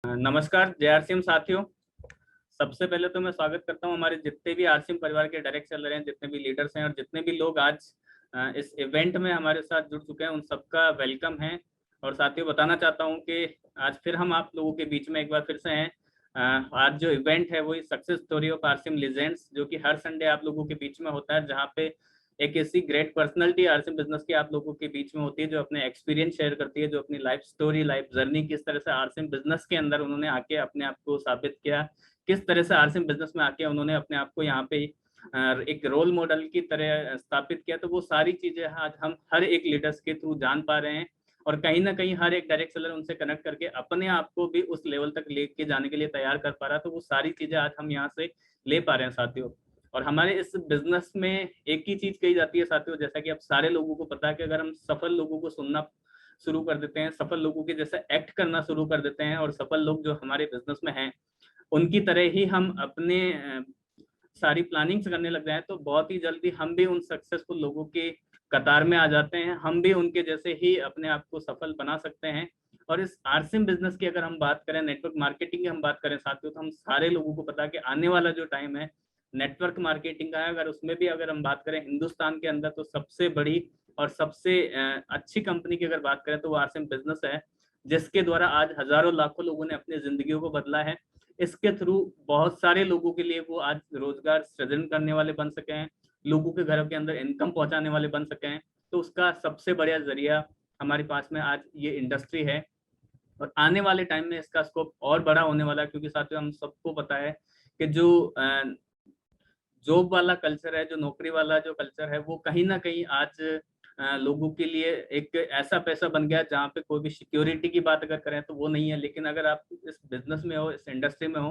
नमस्कार जेआरसीएम साथियों। सबसे पहले तो मैं स्वागत करता हूं हमारे जितने भी आरसीएम परिवार के डायरेक्ट चल रहे हैं, जितने भी लीडर्स हैं और जितने भी लोग आज इस इवेंट में हमारे साथ जुड़ चुके हैं, उन सबका वेलकम है। और साथियों बताना चाहता हूं कि आज फिर हम आप लोगों के बीच में एक बार फिर से हैं। आज जो इवेंट है वही success story of RCM legends, जो कि हर संडे आप लोगों के बीच में होता है, जहाँ पे एक ऐसी ग्रेट पर्सनैलिटी आरसीएम बिजनेस की आप लोगों के बीच में होती है, जो अपने एक्सपीरियंस शेयर करती है, जो अपनी लाइफ स्टोरी, लाइफ जर्नी, किस तरह से आरसीएम बिजनेस के अंदर उन्होंने आके अपने आप को साबित किया, किस तरह से आरसीएम बिजनेस में आके उन्होंने अपने आप को यहाँ पे एक रोल मॉडल की तरह स्थापित किया। तो वो सारी चीजें आज हम हर एक लीडर्स के थ्रू जान पा रहे हैं, और कहीं ना कहीं हर एक डायरेक्ट सेलर उनसे कनेक्ट करके अपने आप को भी उस लेवल तक लेके जाने के लिए तैयार कर पा रहा है। तो वो सारी चीजें आज हम यहाँ से ले पा रहे हैं साथियों। और हमारे इस बिजनेस में एक ही चीज कही जाती है साथियों, जैसा कि अब सारे लोगों को पता है, कि अगर हम सफल लोगों को सुनना शुरू कर देते हैं, सफल लोगों के जैसे एक्ट करना शुरू कर देते हैं, और सफल लोग जो हमारे बिजनेस में हैं उनकी तरह ही हम अपने सारी प्लानिंग्स करने लग जाए, तो बहुत ही जल्दी हम भी उन सक्सेसफुल लोगों के कतार में आ जाते हैं। हम भी उनके जैसे ही अपने आप को सफल बना सकते हैं। और इस आरसीएम बिजनेस की अगर हम बात करें, नेटवर्क मार्केटिंग की हम बात करें साथियों, तो हम सारे लोगों को पता है कि आने वाला जो टाइम है नेटवर्क मार्केटिंग का है। अगर उसमें भी अगर हम बात करें हिंदुस्तान के अंदर, तो सबसे बड़ी और सबसे अच्छी कंपनी की अगर बात करें तो वो आरसीएम बिजनेस है, जिसके द्वारा आज हजारों लाखों लोगों ने अपनी जिंदगियों को बदला है। इसके थ्रू बहुत सारे लोगों के लिए वो आज रोजगार सृजन करने वाले बन सके हैं, लोगों के घरों के अंदर इनकम पहुंचाने वाले बन सके हैं। तो उसका सबसे बढ़िया जरिया हमारे पास में आज ये इंडस्ट्री है। और आने वाले टाइम में इसका स्कोप और बड़ा होने वाला है, क्योंकि साथियों हम सबको पता है कि जो जॉब वाला कल्चर है, जो नौकरी वाला जो कल्चर है, वो कहीं ना कहीं आज लोगों के लिए एक ऐसा पैसा बन गया जहाँ पे कोई भी सिक्योरिटी की बात अगर करें तो वो नहीं है। लेकिन अगर आप इस बिजनेस में हो, इस इंडस्ट्री में हो,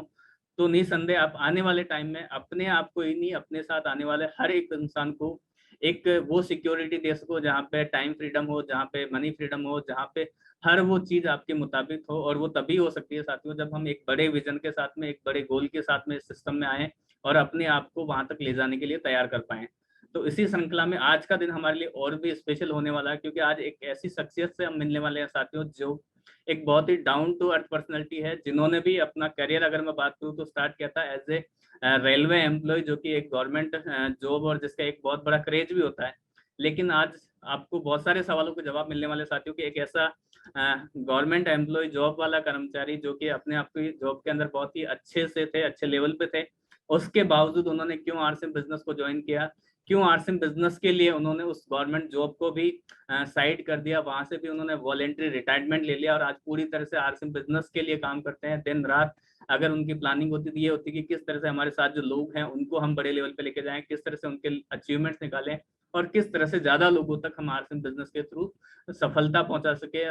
तो निसंदेह आप आने वाले टाइम में अपने आप को ही नहीं, अपने साथ आने वाले हर एक इंसान को एक वो सिक्योरिटी दे सको, जहाँ पे टाइम फ्रीडम हो, जहाँ पे मनी फ्रीडम हो, जहाँ पे हर वो चीज आपके मुताबिक हो। और वो तभी हो सकती है साथियों जब हम एक बड़े विजन के साथ में, एक बड़े गोल के साथ में इस सिस्टम में आए और अपने आप को वहां तक ले जाने के लिए तैयार कर पाए। तो इसी श्रृंखला में आज का दिन हमारे लिए और भी स्पेशल होने वाला है, क्योंकि आज एक ऐसी शख्सियत से हम मिलने वाले हैं साथियों, जो एक बहुत ही डाउन टू अर्थ पर्सनैलिटी है, जिन्होंने भी अपना करियर, अगर मैं बात करूँ तो स्टार्ट किया था एज ए रेलवे एम्प्लॉय, जो कि एक गवर्नमेंट जॉब और जिसका एक बहुत बड़ा क्रेज भी होता है। लेकिन आज आपको बहुत सारे सवालों के जवाब मिलने वाले साथियों, कि एक ऐसा गवर्नमेंट एम्प्लॉय, जॉब वाला कर्मचारी, जो कि अपने आप को जॉब के अंदर बहुत ही अच्छे से थे, अच्छे लेवल पे थे, उसके बावजूद उन्होंने क्यों आरसीएम बिजनेस को ज्वाइन किया, क्यों आरसीएम बिजनेस के लिए उन्होंने उस गवर्नमेंट जॉब को भी साइड कर दिया, वहां से भी उन्होंने वॉलेंट्री रिटायरमेंट ले लिया और आज पूरी तरह से आरसीएम बिजनेस के लिए काम करते हैं दिन रात। अगर उनकी प्लानिंग होती तो ये होती कि किस तरह से हमारे साथ जो लोग हैं उनको हम बड़े लेवल पे लेके जाएं, किस तरह से उनके अचीवमेंट्स निकालें, और किस तरह से ज्यादा लोगों तक हम आरसीएम बिजनेस के थ्रू सफलता पहुंचा सके,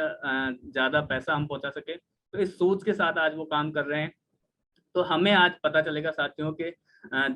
ज्यादा पैसा हम पहुंचा सके। तो इस सोच के साथ आज वो काम कर रहे हैं। तो हमें आज पता चलेगा साथियों के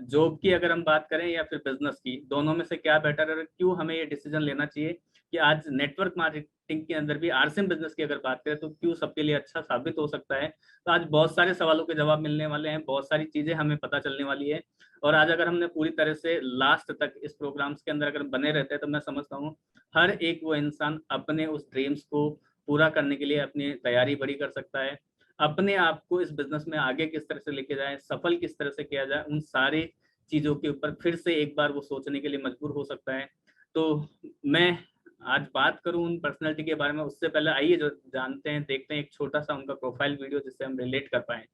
जॉब की अगर हम बात करें या फिर बिजनेस की, दोनों में से क्या बेटर है, क्यों हमें ये डिसीजन लेना चाहिए कि आज नेटवर्क मार्केटिंग के अंदर भी आरसीएम बिजनेस की अगर बात करें तो क्यों सबके लिए अच्छा साबित हो सकता है। तो आज बहुत सारे सवालों के जवाब मिलने वाले हैं, बहुत सारी चीजें हमें पता चलने वाली है। और आज अगर हमने पूरी तरह से लास्ट तक इस प्रोग्राम्स के अंदर अगर बने रहते हैं, तो मैं समझता हूँ हर एक वो इंसान अपने उस ड्रीम्स को पूरा करने के लिए अपनी तैयारी बड़ी कर सकता है, अपने आप को इस बिजनेस में आगे किस तरह से लेके जाए, सफल किस तरह से किया जाए, उन सारी चीजों के ऊपर फिर से एक बार वो सोचने के लिए मजबूर हो सकता है। तो मैं आज बात करूं उन पर्सनैलिटी के बारे में, उससे पहले आइए जो जानते हैं, देखते हैं एक छोटा सा उनका प्रोफाइल वीडियो, जिससे हम रिलेट कर पाए।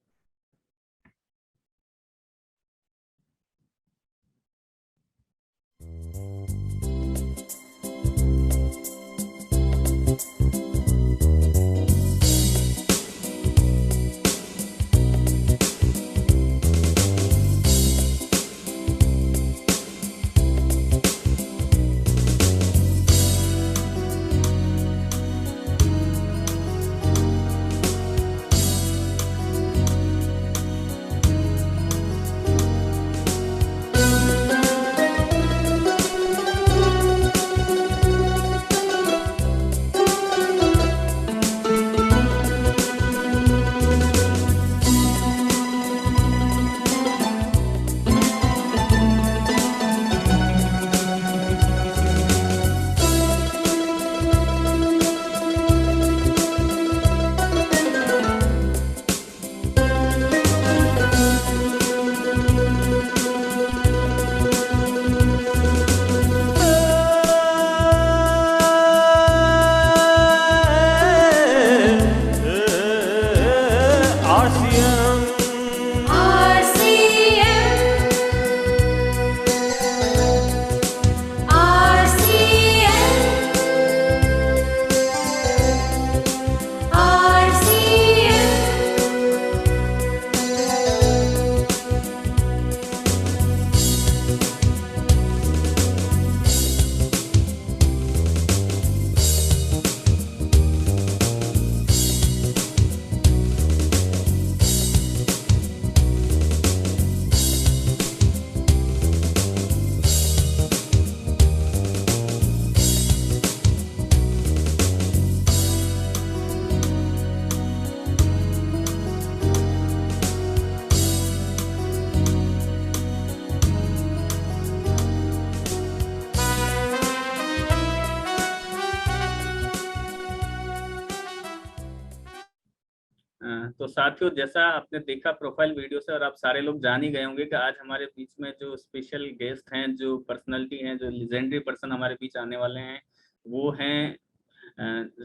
तो साथियों, जैसा आपने देखा प्रोफाइल वीडियो से और आप सारे लोग जान ही गए होंगे कि आज हमारे बीच में जो स्पेशल गेस्ट हैं, जो पर्सनालिटी हैं, जो लेजेंडरी पर्सन हमारे बीच आने वाले हैं, वो हैं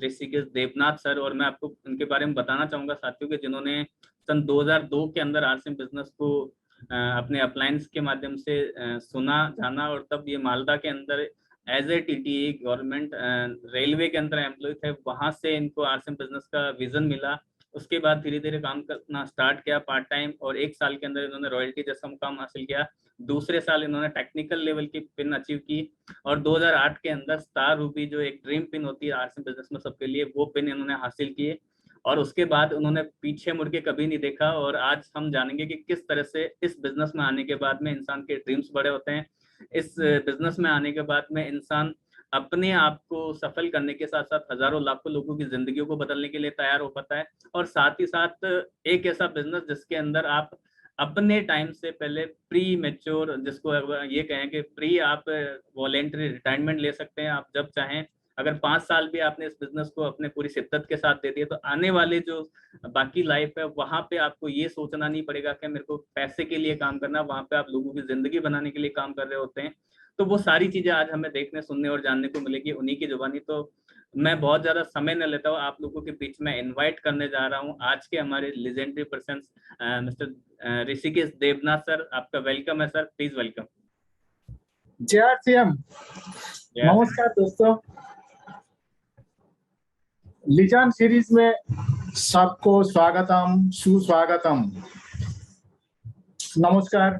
ऋषिकेश देवनाथ सर। और मैं आपको उनके बारे में बताना चाहूँगा साथियों कि जिन्होंने सन 2002 के अंदर आरसीएम बिजनेस को अपने अप्लायंस के माध्यम से सुना जाना, और तब ये मालदा के अंदर as a TTE government railway के अंदर एम्प्लॉय थे। वहाँ से इनको आरसीएम बिजनेस का विजन मिला। उसके बाद धीरे धीरे काम करना स्टार्ट किया पार्ट टाइम, और 1 साल के अंदर इन्होंने रॉयल्टी जैसा मुकाम हासिल किया। दूसरे साल इन्होंने टेक्निकल लेवल की पिन अचीव की, और 2008 के अंदर स्टार रूबी जो एक ड्रीम पिन होती है आरसीएम बिजनेस में सबके लिए, वो पिन इन्होंने हासिल की। और उसके बाद उन्होंने पीछे मुड़ के कभी नहीं देखा। और आज हम जानेंगे कि किस तरह से इस बिजनेस में आने के बाद में इंसान के ड्रीम्स बड़े होते हैं। इस बिजनेस में आने के बाद में इंसान अपने आप को सफल करने के साथ साथ हजारों लाखों लोगों की जिंदगियों को बदलने के लिए तैयार हो पाता है। और साथ ही साथ एक ऐसा बिजनेस जिसके अंदर आप अपने टाइम से पहले प्री मैच्योर, जिसको ये कहें कि प्री आप वॉलेंटरी रिटायरमेंट ले सकते हैं आप जब चाहें। अगर 5 साल भी आपने इस बिजनेस को अपने पूरी शिद्दत के साथ दे दिए, तो आने वाले जो बाकी लाइफ है वहां पे आपको ये सोचना नहीं पड़ेगा कि मेरे को पैसे के लिए काम करना, वहां पे आप लोगों की जिंदगी बनाने के लिए काम कर रहे होते हैं। तो वो सारी चीजें आज हमें देखने, सुनने और जानने को मिलेगी उन्हीं की जुबानी। तो मैं बहुत ज्यादा समय न लेता हूँ, आप लोगों के बीच में इनवाइट करने जा रहा हूँ आज के हमारे legendary person mister Rishikesh Devnath sir. आपका वेलकम है सर, प्लीज वेलकम। जय आरसीएम। नमस्कार दोस्तों, लिजान सीरीज में सबको स्वागतम, सुस्वागतम, नमस्कार।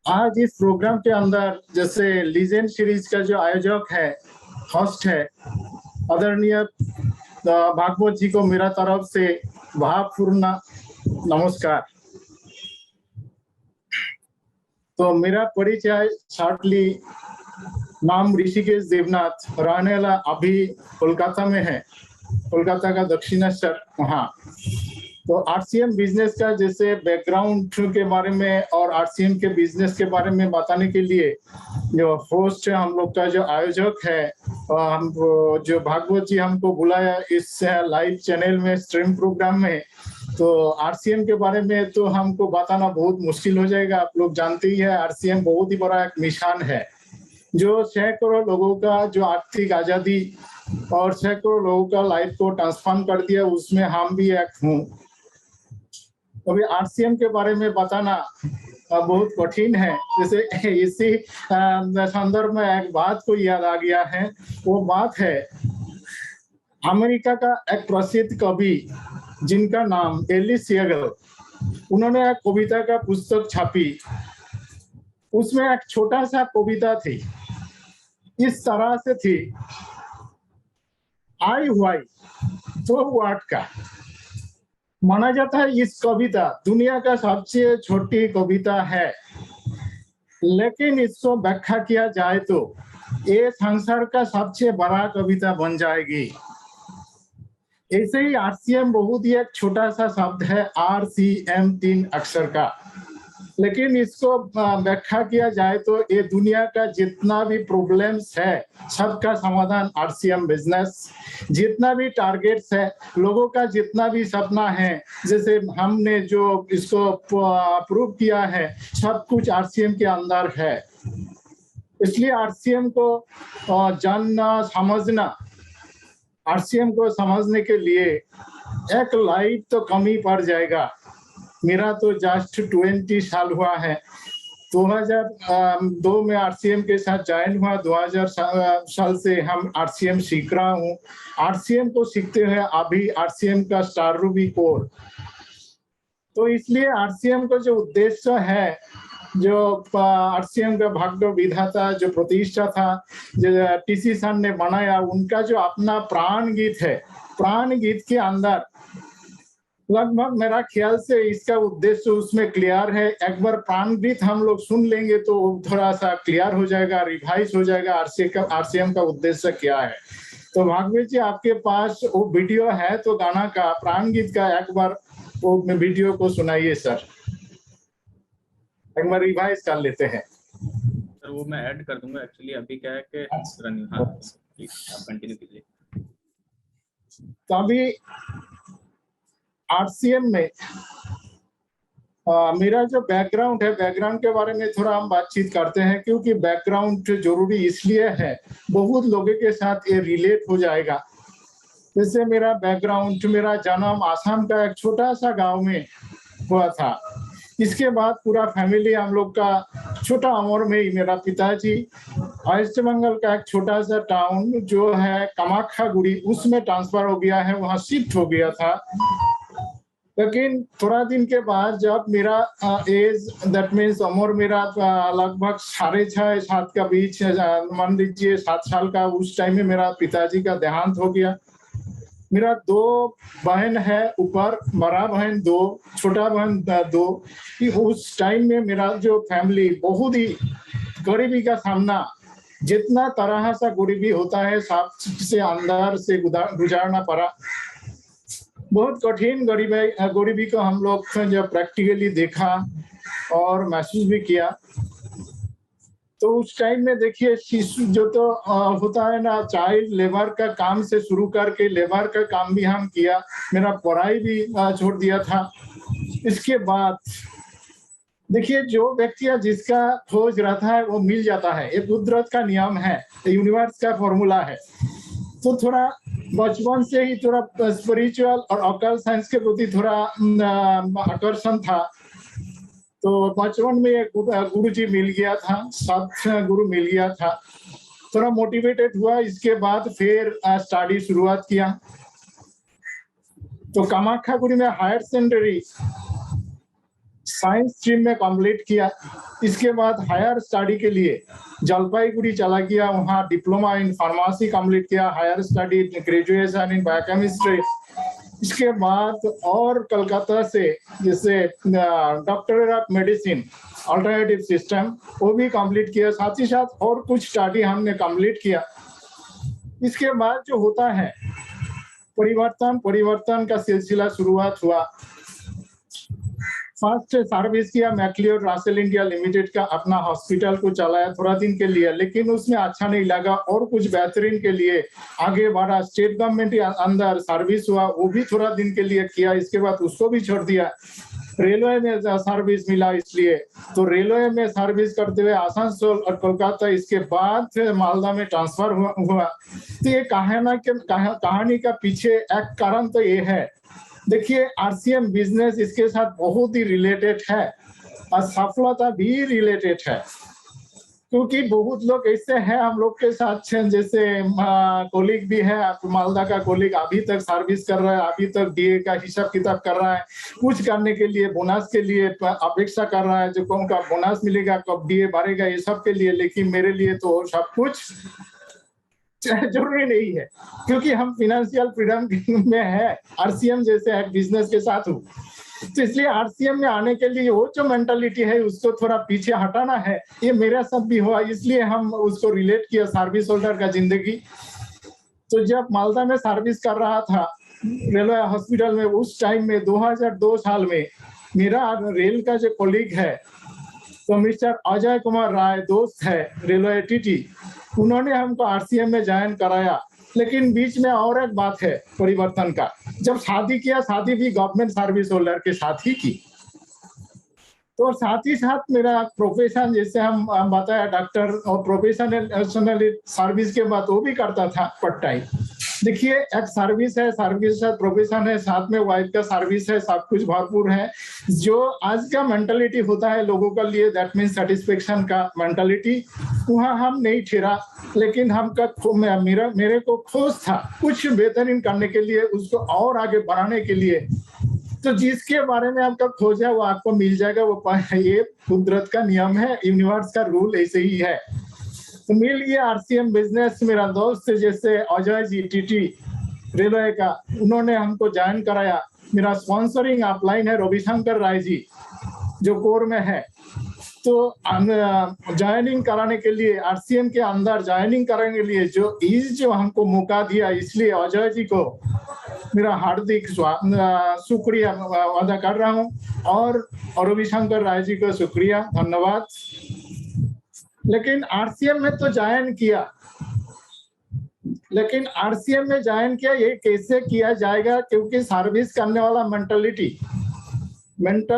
आज इस प्रोग्राम के अंदर जैसे लीजेंड सीरीज का जो आयोजक है, होस्ट है, आदरणीय भागवत जी को मेरा तरफ से भावपूर्ण नमस्कार। तो मेरा परिचय शॉर्टली, नाम ऋषिकेश देवनाथ, रहने वाला अभी कोलकाता में है, कोलकाता का दक्षिणेश्वर वहाँ। तो आरसीएम बिजनेस का जैसे बैकग्राउंड के बारे में और आरसीएम के बिजनेस के बारे में बताने के लिए जो होस्ट है, हम लोग का जो आयोजक है, हम जो भागवत जी हमको बुलाया इस लाइव चैनल में, स्ट्रीम प्रोग्राम में। तो आरसीएम के बारे में तो हमको बताना बहुत मुश्किल हो जाएगा। आप लोग जानते ही है, आरसीएम बहुत ही बड़ा एक मिशन है जो सैकड़ों लोगों का जो आर्थिक आजादी और सैकड़ों लोगों का लाइफ को ट्रांसफॉर्म कर दिया, उसमें हम भी एक हूँ। अभी आरसीएम के बारे में बताना बहुत कठिन है। जैसे इसी संदर्भ में एक बात को याद आ गया है, वो बात है अमेरिका का एक प्रसिद्ध कवि जिनका नाम एलिस हेगल, उन्होंने एक कविता का पुस्तक छापी। उसमें एक छोटा सा कविता थी, इस तरह से थी, आई हुई तो वर्ड का। माना जाता है इस कविता दुनिया का सबसे छोटी कविता है, लेकिन इसको व्याख्या किया जाए तो ये संसार का सबसे बड़ा कविता बन जाएगी। ऐसे ही आरसीएम बहुत ही एक छोटा सा शब्द है, आरसीएम 3 अक्षर का, लेकिन इसको व्याख्या किया जाए तो ये दुनिया का जितना भी प्रॉब्लम्स है सबका समाधान आरसीएम बिजनेस। जितना भी टारगेट्स है, लोगों का जितना भी सपना है, जैसे हमने जो इसको प्रूव किया है, सब कुछ आरसीएम के अंदर है। इसलिए आरसीएम को जानना, समझना, आरसीएम को समझने के लिए एक लाइफ तो कम ही पड़ जाएगा। मेरा तो जस्ट 20 साल हुआ है। 2002 में आरसीएम के साथ ज्वाइन हुआ। 2000 साल से हम आरसीएम सीख रहा हूँ। आरसीएम को सीखते हुए अभी आरसीएम का स्टार रूबी कोर। तो इसलिए आरसीएम का जो उद्देश्य है, जो आरसीएम का भाग्य विधाता जो प्रतिष्ठा था, जो टीसी सन ने बनाया, उनका जो अपना प्राण गीत है, प्राण गीत के अंदर लगभग मेरा ख्याल से इसका उद्देश्य उसमें क्लियर है। एक बार प्राण गीत हम लोग सुन लेंगे तो थोड़ा सा क्लियर हो जाएगा, रिवाइज हो जाएगा आरसीएम का उद्देश्य क्या है। तो भागवत जी, आपके पास वो वीडियो है तो गाना का, प्राण गीत का एक बार वो वीडियो को सुनाइए सर। एक बार रिवाइज कर लेते हैं सर। वो मैं ऐड कर दूंगा। एक्चुअली अभी क्या है कि रनिंग। हाँ प्लीज आप कंटिन्यू कीजिए। तो अभी आरसीएम में मेरा जो बैकग्राउंड है, बैकग्राउंड के बारे में थोड़ा हम बातचीत करते हैं, क्योंकि बैकग्राउंड जरूरी इसलिए है, बहुत लोगों के साथ ये रिलेट हो जाएगा। जैसे मेरा बैकग्राउंड, मेरा जन्म आसाम का एक छोटा सा गांव में हुआ था। इसके बाद पूरा फैमिली हम लोग का छोटा उम्र में ही, मेरा पिताजी वेस्ट बंगाल का एक छोटा सा टाउन जो है कामाख्यागुड़ी, उसमें ट्रांसफर हो गया है, वहाँ शिफ्ट हो गया था। लेकिन थोड़ा दिन के बाद जब मेरा एज, दैट मीन्स उम्र मेरा लगभग 6.5-7 का बीच, मान लीजिए 7 साल का, उस टाइम में मेरा पिताजी का देहांत हो गया। मेरा 2 बहन है, ऊपर बड़ा बहन 2, छोटा बहन 2। उस टाइम में मेरा जो फैमिली बहुत ही गरीबी का सामना, जितना तरह सा गरीबी होता है सबसे अंदर से गुजारना पड़ा। बहुत कठिन गरीबी को हम लोग जब प्रैक्टिकली देखा और महसूस भी किया, तो उस टाइम में देखिए शिशु जो तो होता है ना, चाइल्ड लेबर का काम से शुरू करके लेबर का काम भी हम किया। मेरा पढ़ाई भी छोड़ दिया था। इसके बाद देखिए, जो व्यक्ति जिसका खोज रहता है वो मिल जाता है, ये कुदरत का नियम है, यूनिवर्स का फॉर्मूला है। तो थोड़ा बचपन से ही थोड़ा स्पिरिचुअल और ऑकल्ट साइंस के प्रति थोड़ा आकर्षण था। तो बचपन में एक गुरु जी मिल गया था, साथ गुरु मिल गया था, थोड़ा मोटिवेटेड हुआ। इसके बाद फिर स्टडी शुरुआत किया। तो कामाख्यागुड़ी में हायर सेकेंडरी साइंस स्ट्रीम में कंप्लीट किया। इसके बाद हायर स्टडी के लिए जलपाईगुड़ी चला गया, वहाँ डिप्लोमा इन फार्मेसी कंप्लीट किया, higher study graduation in biochemistry. इसके बाद और कलकत्ता से जैसे doctor of medicine alternative system, वो भी कंप्लीट किया। साथ ही साथ और कुछ स्टडी हमने कंप्लीट किया। इसके बाद जो होता है परिवर्तन का सिलसिला शुरुआत हुआ। फर्स्ट सर्विस किया मैक्लियोड रासेल इंडिया लिमिटेड का, अपना हॉस्पिटल को चलाया थोड़ा दिन के लिए, लेकिन उसमें अच्छा नहीं लगा और कुछ बेहतरीन के लिए आगे बढ़ा। स्टेट गवर्नमेंट के अंदर सर्विस हुआ, वो भी थोड़ा दिन के लिए किया। इसके बाद उसको भी छोड़ दिया। रेलवे में सर्विस मिला इसलिए, तो रेलवे में सर्विस करते हुए आसनसोल और कोलकाता, इसके बाद फिर मालदा में ट्रांसफर हुआ। तो ये कहानी का पीछे एक कारण तो ये है, देखिए आरसीएम बिजनेस इसके साथ बहुत ही रिलेटेड है और सफलता भी रिलेटेड है, क्योंकि बहुत लोग ऐसे हैं हम लोग के साथ, जैसे कोलीग भी है, मालदा का कोलीग अभी तक सर्विस कर रहा है, अभी तक डीए का हिसाब किताब कर रहा है, कुछ करने के लिए बोनस के लिए अपेक्षा कर रहा है, जो कौन का बोनस मिलेगा, कब डीए भरेगा, ये सब के लिए। लेकिन मेरे लिए तो सब कुछ जरूरी नहीं है, क्योंकि हम फिनेंशियल फ्रीडम में है, आरसीएम जैसे एक बिजनेस के साथ हूँ। तो इसलिए आरसीएम में आने के लिए वो जो मेंटालिटी है उसको थोड़ा पीछे हटाना है। ये मेरे साथ भी हुआ, इसलिए हम उसको रिलेट किया सर्विस होल्डर का जिंदगी। तो जब मालदा में सर्विस कर रहा था रेलवे हॉस्पिटल में, उस टाइम में 2002 साल में मेरा रेल का जो कोलीग है, तो मिस्टर अजय कुमार राय दोस्त है रेलवे टीटी, उन्होंने हमको आरसीएम में ज्वाइन कराया। लेकिन बीच में और एक बात है परिवर्तन का, जब शादी किया, शादी भी गवर्नमेंट सर्विस होल्डर के साथ ही की। तो साथ ही साथ मेरा प्रोफेशन, जैसे हम बताया डॉक्टर, और प्रोफेशनल सर्विस के बाद वो भी करता था पार्ट टाइम। देखिए एक सर्विस है, सर्विस है, प्रोफेशन है, साथ में वाइफ का सर्विस है, सब कुछ भरपूर है। जो आज का मेंटालिटी होता है लोगों का लिए, दैट मीन सेटिस्फेक्शन का मेंटालिटी, वहाँ हम नहीं ठहरा। लेकिन मेरे को खोज था कुछ बेहतरीन करने के लिए, उसको और आगे बढ़ाने के लिए। तो जिसके बारे में आपका खोज है वो आपको मिल जाएगा। वो ये कुदरत का नियम है, यूनिवर्स का रूल ऐसे ही है। तो मिल गया आरसीएम बिजनेस। मेरा दोस्त जैसे अजय जी टीटी रेलवे का, उन्होंने हमको ज्वाइन कराया। मेरा स्पॉन्सरिंग अपलाइन है रविशंकर राय जी, जो कोर में है। तो ज्वाइनिंग कराने के लिए, आरसीएम के अंदर ज्वाइनिंग कराने के लिए जो हमको मौका दिया, इसलिए अजय जी को मेरा हार्दिक शुक्रिया अदा कर रहा हूँ, और रविशंकर राय जी को शुक्रिया, धन्यवाद। लेकिन आरसीएम में तो ज्वाइन किया, लेकिन आरसीएम में ज्वाइन किया, ये कैसे किया जाएगा? क्योंकि सर्विस करने वाला मेंटल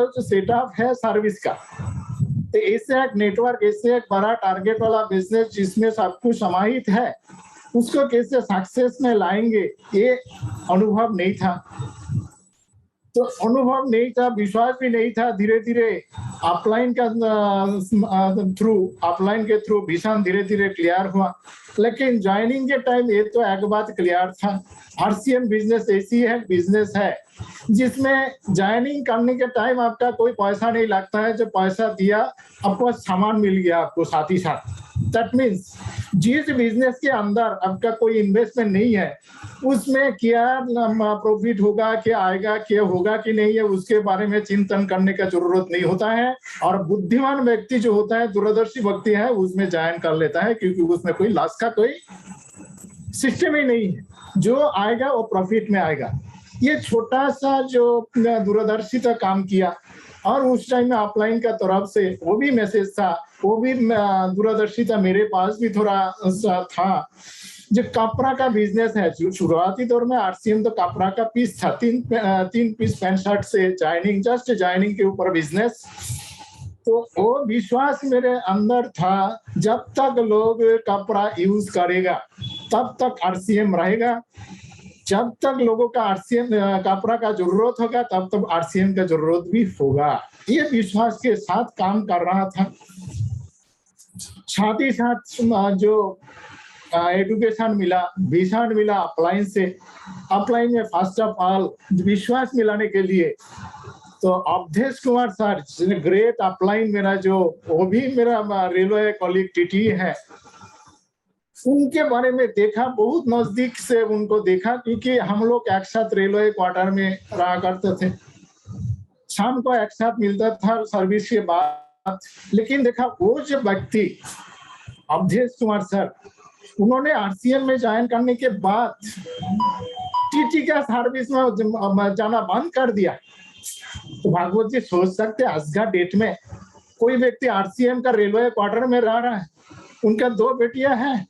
जो सेटअप है सर्विस का, तो ऐसे एक नेटवर्क, ऐसे एक बड़ा टारगेट वाला बिजनेस जिसमें सब कुछ समाहित है, उसको कैसे सक्सेस में लाएंगे, ये अनुभव नहीं था। तो अनुभव नहीं था, विश्वास भी नहीं था। धीरे धीरे अपलाइन के थ्रू विजन धीरे धीरे क्लियर हुआ। लेकिन ज्वाइनिंग के टाइम ये तो एक बात क्लियर था, आरसीएम बिजनेस ऐसी है, बिजनेस है जिसमें ज्वाइनिंग करने के टाइम आपका कोई पैसा नहीं लगता है। जो पैसा दिया आपको सामान मिल गया आपको साथ ही साथ। दैट मीन्स जिस बिजनेस के अंदर आपका कोई इन्वेस्टमेंट नहीं है, उसमें क्या प्रॉफिट होगा, क्या आएगा, क्या होगा कि नहीं है, उसके बारे में चिंतन करने का जरूरत नहीं होता है। और बुद्धिमान व्यक्ति जो होता है, दूरदर्शी व्यक्ति है, उसमें ज्वाइन कर लेता है, क्योंकि उसमें कोई लॉस का कोई सिस्टम ही नहीं है। जो आएगा वो प्रॉफिट में आएगा। ये छोटा सा जो दूरदर्शी का काम किया, और उस टाइम में अपलाइन का तरफ से वो भी मैसेज था, वो भी दूरदर्शी था, मेरे पास भी थोड़ा था। जो कपड़ा का बिजनेस है, शुरुआती दौर में आरसीएम तो कपड़ा का पीस था, तीन पीस पैंट शर्ट से जस्ट ज्वाइनिंग के ऊपर बिजनेस। तो वो विश्वास मेरे अंदर था, जब तक लोग कपड़ा यूज करेगा तब तक आरसीएम रहेगा। जब तक लोगों का आरसीएम कपड़ा का जरूरत होगा, तब तक आरसीएम का जरूरत भी होगा। ये विश्वास के साथ काम कर रहा था। साथ ही साथ जो एजुकेशन मिला, विजन मिला अपलाइन से। अपलाइन में फर्स्ट ऑफ ऑल विश्वास मिलाने के लिए तो Avdhesh Kumar sir, great upline, मेरा जो वो भी मेरा रेलवे कॉलीग टीटी है, उनके बारे में देखा, बहुत नजदीक से उनको देखा, क्योंकि हम लोग एक साथ रेलवे क्वार्टर में रहा करते थे, शाम को एक साथ मिलता था सर्विस के बाद। लेकिन देखा वो जो व्यक्ति अवधेश कुमार सर, उन्होंने आरसीएम में ज्वाइन करने के बाद टीटी का सर्विस में जाना बंद कर दिया। तो भागवत जी सोच सकते आज का डेट में कोई व्यक्ति आरसीएम का रेलवे क्वार्टर में रह रहा है, उनका 2 बेटियां हैं,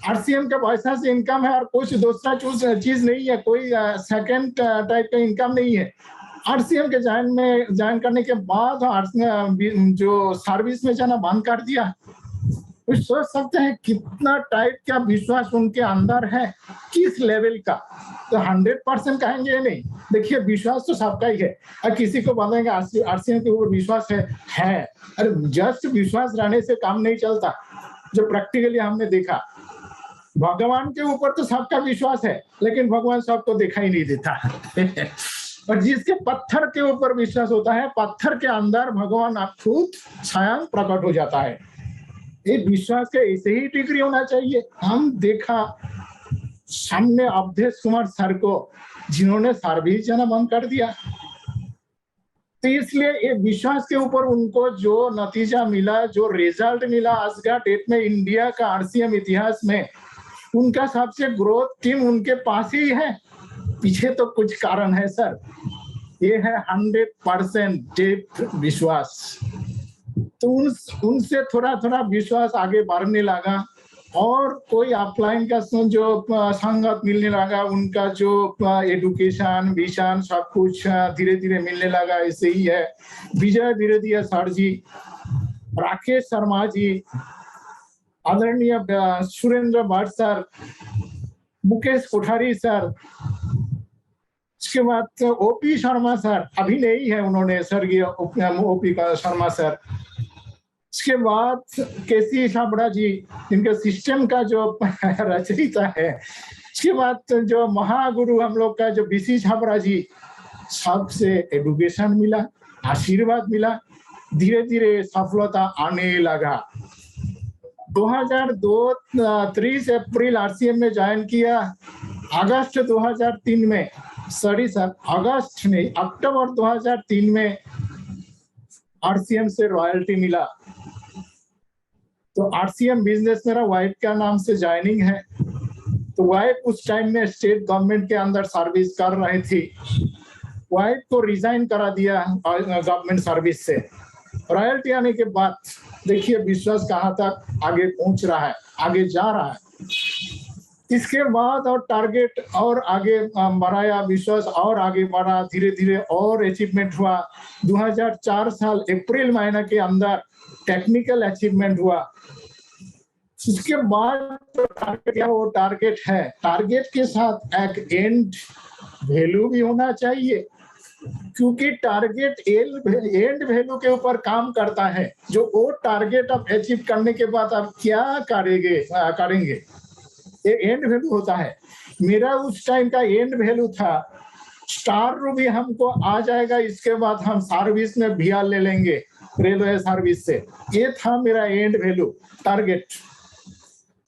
आरसीएम के पैसा से इनकम है, और कुछ दूसरा चीज नहीं है, कोई सेकंड टाइप का इनकम नहीं है। आरसीएम के ज्वाइन करने के बाद जो सर्विस में जाना बंद कर दिया। तो सोच सकते हैं कितना टाइप का विश्वास उनके अंदर है, किस लेवल का। तो 100% कहेंगे नहीं, देखिए विश्वास तो सबका ही है, और किसी को बताएंगे आरसीएम के ऊपर विश्वास है। अरे जस्ट विश्वास रहने से काम नहीं चलता। जो प्रैक्टिकली हमने देखा, भगवान के ऊपर तो सबका विश्वास है, लेकिन भगवान सबको दिखाई नहीं देता। और जिसके पत्थर के ऊपर विश्वास होता है, पत्थर के अंदर भगवान आप खुद स्वयं प्रकट हो जाता है। ये विश्वास के ऐसे ही डिग्री होना चाहिए। हम देखा सामने अवधेश कुमार सर को, जिन्होंने सर्विस जाना बंद कर दिया। तो इसलिए ये विश्वास के ऊपर उनको जो नतीजा मिला, जो रिजल्ट मिला, आज का डेट में इंडिया का आरसीएम इतिहास में उनका सबसे ग्रोथ टीम उनके पास ही है। पीछे तो कुछ कारण है सर, ये है 100% डेप विश्वास। तो उनसे थोड़ा थोड़ा विश्वास आगे बढ़ने लगा, और कोई अपलाइन का जो संगत मिलने लगा, उनका जो एजुकेशन विजन सब कुछ धीरे धीरे मिलने लगा। ऐसे ही है विजय विरोधिया सर जी, राकेश शर्मा जी, आदरणीय सुरेंद्र भट्ट सर, मुकेश कोठारी सर, उसके बाद ओपी शर्मा सर, अभी नहीं है उन्होंने, स्वर्गीय ओपी शर्मा सर। उसके बाद केसी छाबड़ा जी, इनके सिस्टम का जो रचयिता है। उसके बाद जो महागुरु हम लोग का जो बीसी छाबड़ा जी, सबसे एडुकेशन मिला, आशीर्वाद मिला, धीरे धीरे सफलता आने लगा। 2002 30 अप्रैल आरसीएम में ज्वाइन किया। अगस्त 2003 में, सॉरी सर, अगस्त नहीं, अक्टूबर 2003 में आरसीएम से रॉयल्टी मिला। तो आरसीएम बिजनेस मेरा वाइफ का नाम से ज्वाइनिंग है। तो वाइफ उस टाइम में स्टेट गवर्नमेंट के अंदर सर्विस कर रही थी। वाइफ को रिजाइन करा दिया गवर्नमेंट सर्विस से। रॉयल्टी आने के बाद देखिए विश्वास कहाँ तक आगे पहुंच रहा है, आगे जा रहा है। इसके बाद और टारगेट और आगे बढ़ाया, विश्वास और आगे बढ़ा, धीरे धीरे और अचीवमेंट हुआ। 2004 साल अप्रैल महीने के अंदर टेक्निकल अचीवमेंट हुआ। उसके बाद जो टारगेट है वो टारगेट है, टारगेट के साथ एक एंड वैल्यू भी होना चाहिए, क्योंकि टारगेट एंड वैल्यू के ऊपर काम करता है। जो वो टारगेट आप अचीव करने के बाद आप क्या करेंगे, ये एंड वैल्यू होता है। मेरा उस टाइम का एंड वैल्यू था स्टार रूबी हमको आ जाएगा, इसके बाद हम सर्विस में भिया ले लेंगे रेलवे सर्विस से। ये था मेरा एंड वैल्यू, टारगेट।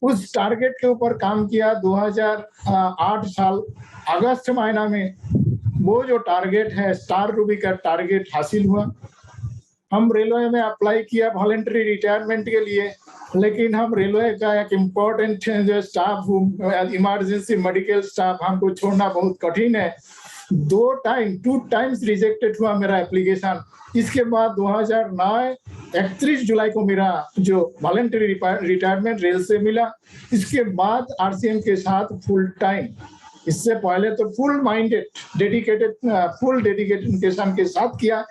उस टारगेट के ऊपर काम किया। 2008 साल अगस्त महीना में वो जो टारगेट है, स्टार रूबी का टारगेट हासिल हुआ। हम रेलवे में अप्लाई किया वॉलंटरी रिटायरमेंट के लिए, लेकिन हम रेलवे का एक इम्पोर्टेंट जो स्टाफ, इमरजेंसी मेडिकल स्टाफ, हमको छोड़ना बहुत कठिन है। 2 टाइम्स रिजेक्टेड हुआ मेरा एप्लीकेशन। इसके बाद 2009 31 जुलाई को मेरा जो वॉलंटरी रिटायरमेंट रेल से मिला। इसके बाद आरसीएम के साथ फुल टाइम, इससे पहले तो फुल माइंडेड फुल डेडिकेशन के साथ किया।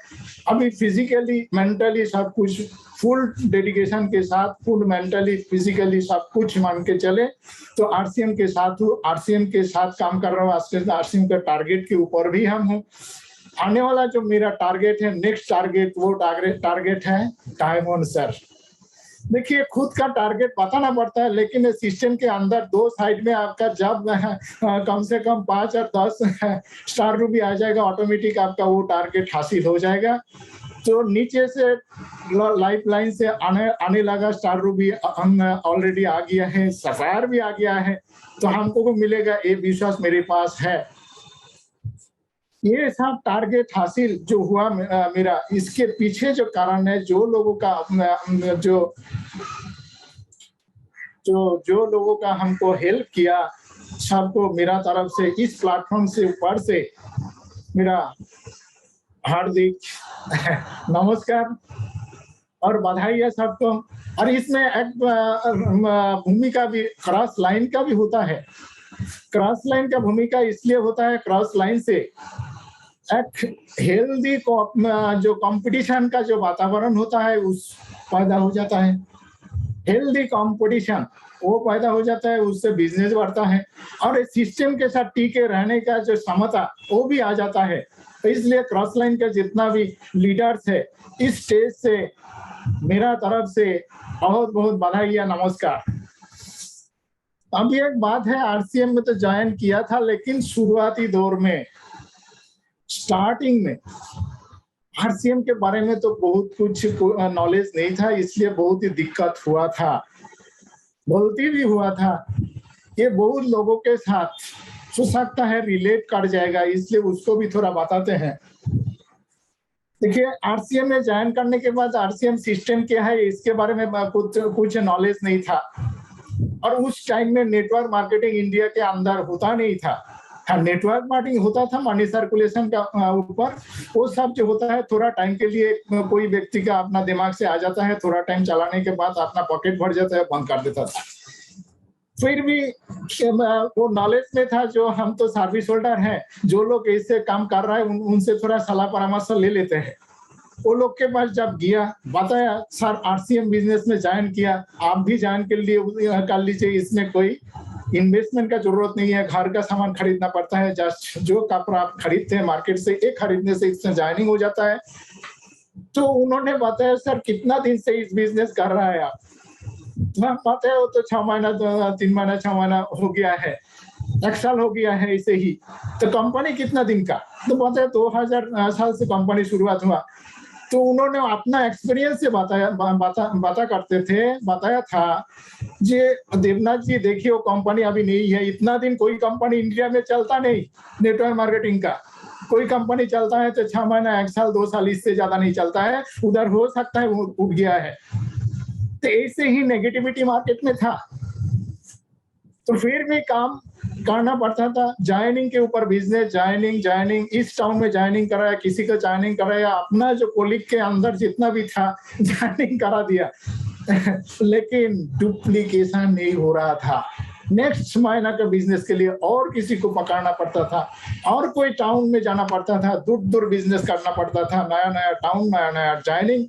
अभी फिजिकली मेंटली सब कुछ फुल डेडिकेशन के साथ, फुल मेंटली फिजिकली सब कुछ मान के चले तो आरसीएम के साथ हूँ, आरसीएम के साथ काम कर रहा हूँ। आरसीएम के टारगेट के ऊपर भी हम हूँ। आने वाला जो मेरा टारगेट है, नेक्स्ट टारगेट, वो टारगेट है टाइम ऑन सर। देखिए खुद का टारगेट बताना पड़ता है, लेकिन सिस्टम के अंदर 2 साइड में आपका जब कम से कम 5 और 10 स्टार रूबी आ जाएगा, ऑटोमेटिक आपका वो टारगेट हासिल हो जाएगा। तो नीचे से लाइफ लाइन से आने लगा स्टार रूबी, हम ऑलरेडी आ गया है, सफायर भी आ गया है, तो हमको को मिलेगा, ये विश्वास मेरे पास है। ये सब टारगेट हासिल जो हुआ मेरा, इसके पीछे जो कारण है, जो लोगों का जो लोगों का हमको हेल्प किया, सबको मेरा तरफ से इस प्लेटफॉर्म से ऊपर से मेरा हार्दिक नमस्कार और बधाई है सबको। और इसमें एक भूमिका भी क्रॉस लाइन का भी होता है। क्रॉस लाइन का भूमिका इसलिए होता है, क्रॉस लाइन से एक हेल्दी जो कंपटीशन का जो वातावरण होता है उस पैदा हो जाता है। हेल्दी कंपटीशन वो पैदा हो जाता है, उससे बिजनेस बढ़ता है और सिस्टम के साथ टिके रहने का जो क्षमता वो भी आ जाता है। तो इसलिए क्रॉस लाइन का जितना भी लीडर्स है, इस स्टेज से मेरा तरफ से बहुत बहुत बधाई या नमस्कार। अभी एक बात है, आरसीएम में तो ज्वाइन किया था, लेकिन शुरुआती दौर में, स्टार्टिंग में आरसीएम के बारे में तो बहुत कुछ नॉलेज नहीं था, इसलिए बहुत ही दिक्कत हुआ था, गलती भी हुआ था। ये बहुत लोगों के साथ हो सकता है रिलेट कर जाएगा, इसलिए उसको भी थोड़ा बताते हैं। देखिए आरसीएम में ज्वाइन करने के बाद आरसीएम सिस्टम क्या है इसके बारे में कुछ नॉलेज नहीं था, और उस टाइम में नेटवर्क मार्केटिंग इंडिया के अंदर होता नहीं था। हाँ, नेटवर्क मार्केटिंग होता था मनी सर्कुलेशन का ऊपर, वो सब जो होता है थोड़ा टाइम के लिए कोई व्यक्ति का अपना दिमाग से आ जाता है, थोड़ा टाइम चलाने के बाद अपना पॉकेट भर जाता है, बंद कर देता था। फिर भी वो नॉलेज में था, जो हम तो सर्विस होल्डर हैं, जो लोग इससे काम कर रहा है उनसे थोड़ा सलाह परामर्श ले लेते हैं। वो लोग के पास जब गया, बताया सर आरसीएम बिजनेस में ज्वाइन किया, आप भी ज्वाइन के लिए कर लीजिए, इसमें कोई इन्वेस्टमेंट का जरूरत नहीं है, घर का सामान खरीदना पड़ता है, जस्ट जो कपड़ा आप खरीदते हैं मार्केट से, एक खरीदने से इसमें ज्वाइनिंग हो जाता है। तो उन्होंने बताया सर कितना दिन से इस बिजनेस कर रहा है आप? मैं बताया वो तो 6 महीना 3 महीना 6 महीना हो गया है, 1 साल हो गया है ऐसे ही। तो कंपनी कितना दिन का? तो बताया 2000 साल से कंपनी शुरुआत हुआ। तो उन्होंने अपना एक्सपीरियंस से बताया था जी देवनाथ जी देखिए वो कंपनी अभी नहीं है, इतना दिन कोई कंपनी इंडिया में चलता नहीं नेटवर्क मार्केटिंग का। कोई कंपनी चलता है तो 6 महीना 1 साल 2 साल, इससे ज्यादा नहीं चलता है। उधर हो सकता है वो उठ गया है। तो ऐसे ही नेगेटिविटी मार्केट में था, तो फिर भी काम करना पड़ता था। ज्वाइनिंग के ऊपर बिजनेस, ज्वाइनिंग इस टाउन में ज्वाइनिंग कराया, किसी का ज्वाइनिंग कराया, अपना जो कोलिग के अंदर जितना भी था ज्वाइनिंग करा दिया लेकिन डुप्लीकेशन नहीं हो रहा था। नेक्स्ट महीना का बिजनेस के लिए और किसी को पकड़ना पड़ता था, और कोई टाउन में जाना पड़ता था, दूर दूर बिजनेस करना पड़ता था, नया नया टाउन, नया नया ज्वाइनिंग,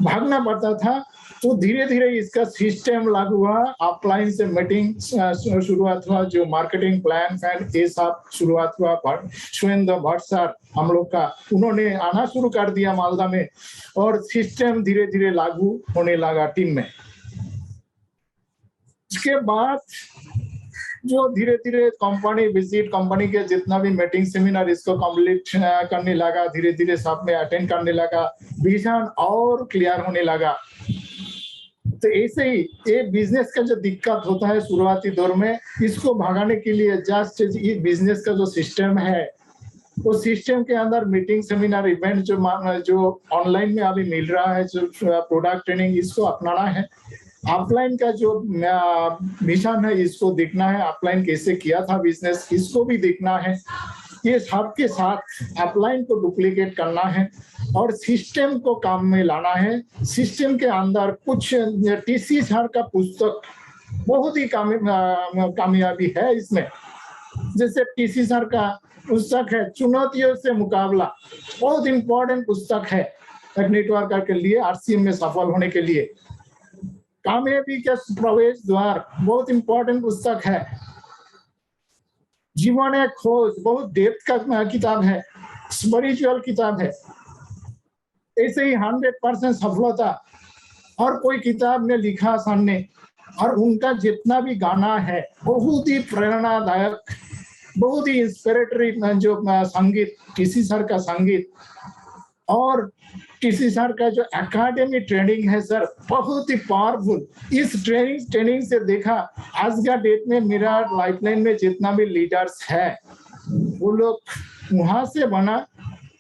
भागना पड़ता था। तो धीरे धीरे इसका सिस्टम लागू हुआ, ऑफलाइन से मीटिंग शुरुआत हुआ, जो मार्केटिंग प्लान फैन ये सब शुरुआत हुआ। सुरेंद्र भट्ट सर हम लोग का, उन्होंने आना शुरू कर दिया मालदा में, और सिस्टम धीरे धीरे लागू होने लगा टीम में। इसके बाद जो धीरे धीरे कंपनी विजिट, कंपनी के जितना भी मीटिंग सेमिनार इसको कंप्लीट करने लगा, धीरे धीरे सब में अटेंड करने लगा, विजन और क्लियर होने लगा। तो ऐसे ही ये बिजनेस का जो दिक्कत होता है शुरुआती दौर में, इसको भगाने के लिए जस्ट ये बिजनेस का जो सिस्टम है, वो सिस्टम के अंदर मीटिंग सेमिनार इवेंट जो ऑनलाइन में अभी मिल रहा है, जो प्रोडक्ट ट्रेनिंग, इसको अपनाना है। ऑफलाइन का जो मिशन है इसको देखना है, ऑफलाइन कैसे किया था बिजनेस, इसको भी देखना है। ये सबके साथ ऑफलाइन को डुप्लीकेट करना है और सिस्टम को काम में लाना है। सिस्टम के अंदर कुछ टीसी सर का पुस्तक बहुत ही कामयाबी है इसमें। जैसे टीसी सर का पुस्तक है चुनौतियों से मुकाबला, बहुत इंपॉर्टेंट पुस्तक है एक नेटवर्कर के लिए, आरसीएम में सफल होने के लिए। कामयाबी के प्रवेश द्वार बहुत इंपॉर्टेंट पुस्तक है। जीवन एक खोज बहुत डेप्थ का किताब है, स्पिरिचुअल किताब है। ऐसे ही 100% सफलता और कोई किताब ने लिखा सामने, और उनका जितना भी गाना है बहुत ही प्रेरणादायक, बहुत ही इंस्पिरेटरी, जो संगीत, टीसी सर का संगीत और टीसी सर का जो एकेडमी ट्रेनिंग है सर, बहुत ही पावरफुल। इस ट्रेनिंग से देखा आज का डेट में मेरा लाइफलाइन में जितना भी लीडर्स है वो लोग वहां से बना।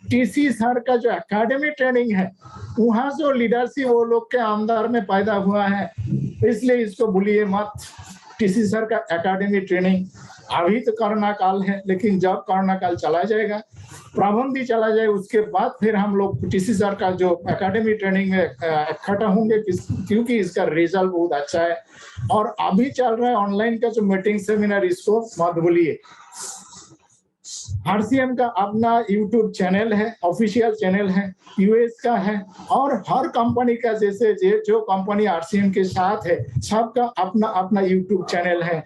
टीसी सर का जो एकेडमी ट्रेनिंग है वहां से लीडरशिप वो लोग के अंदर में पैदा हुआ है, इसलिए इसको भूलिए मत। टीसी सर का एकेडमी ट्रेनिंग अभी तो कोरोना काल है, लेकिन जब कोरोना काल चला जाएगा, प्रबंधी चला जाए, उसके बाद फिर हम लोग टीसी सर का जो एकेडमी ट्रेनिंग में इकट्ठा होंगे, क्योंकि इसका रिजल्ट बहुत अच्छा है। और अभी चल रहा है ऑनलाइन का जो मीटिंग सेमिनार, इसको मत भूलिए। आरसीएम का अपना यूट्यूब चैनल है, ऑफिशियल चैनल है, यूएस का है, और हर कंपनी का जैसे जो कंपनी आरसीएम के साथ है सबका अपना अपना यूट्यूब चैनल है।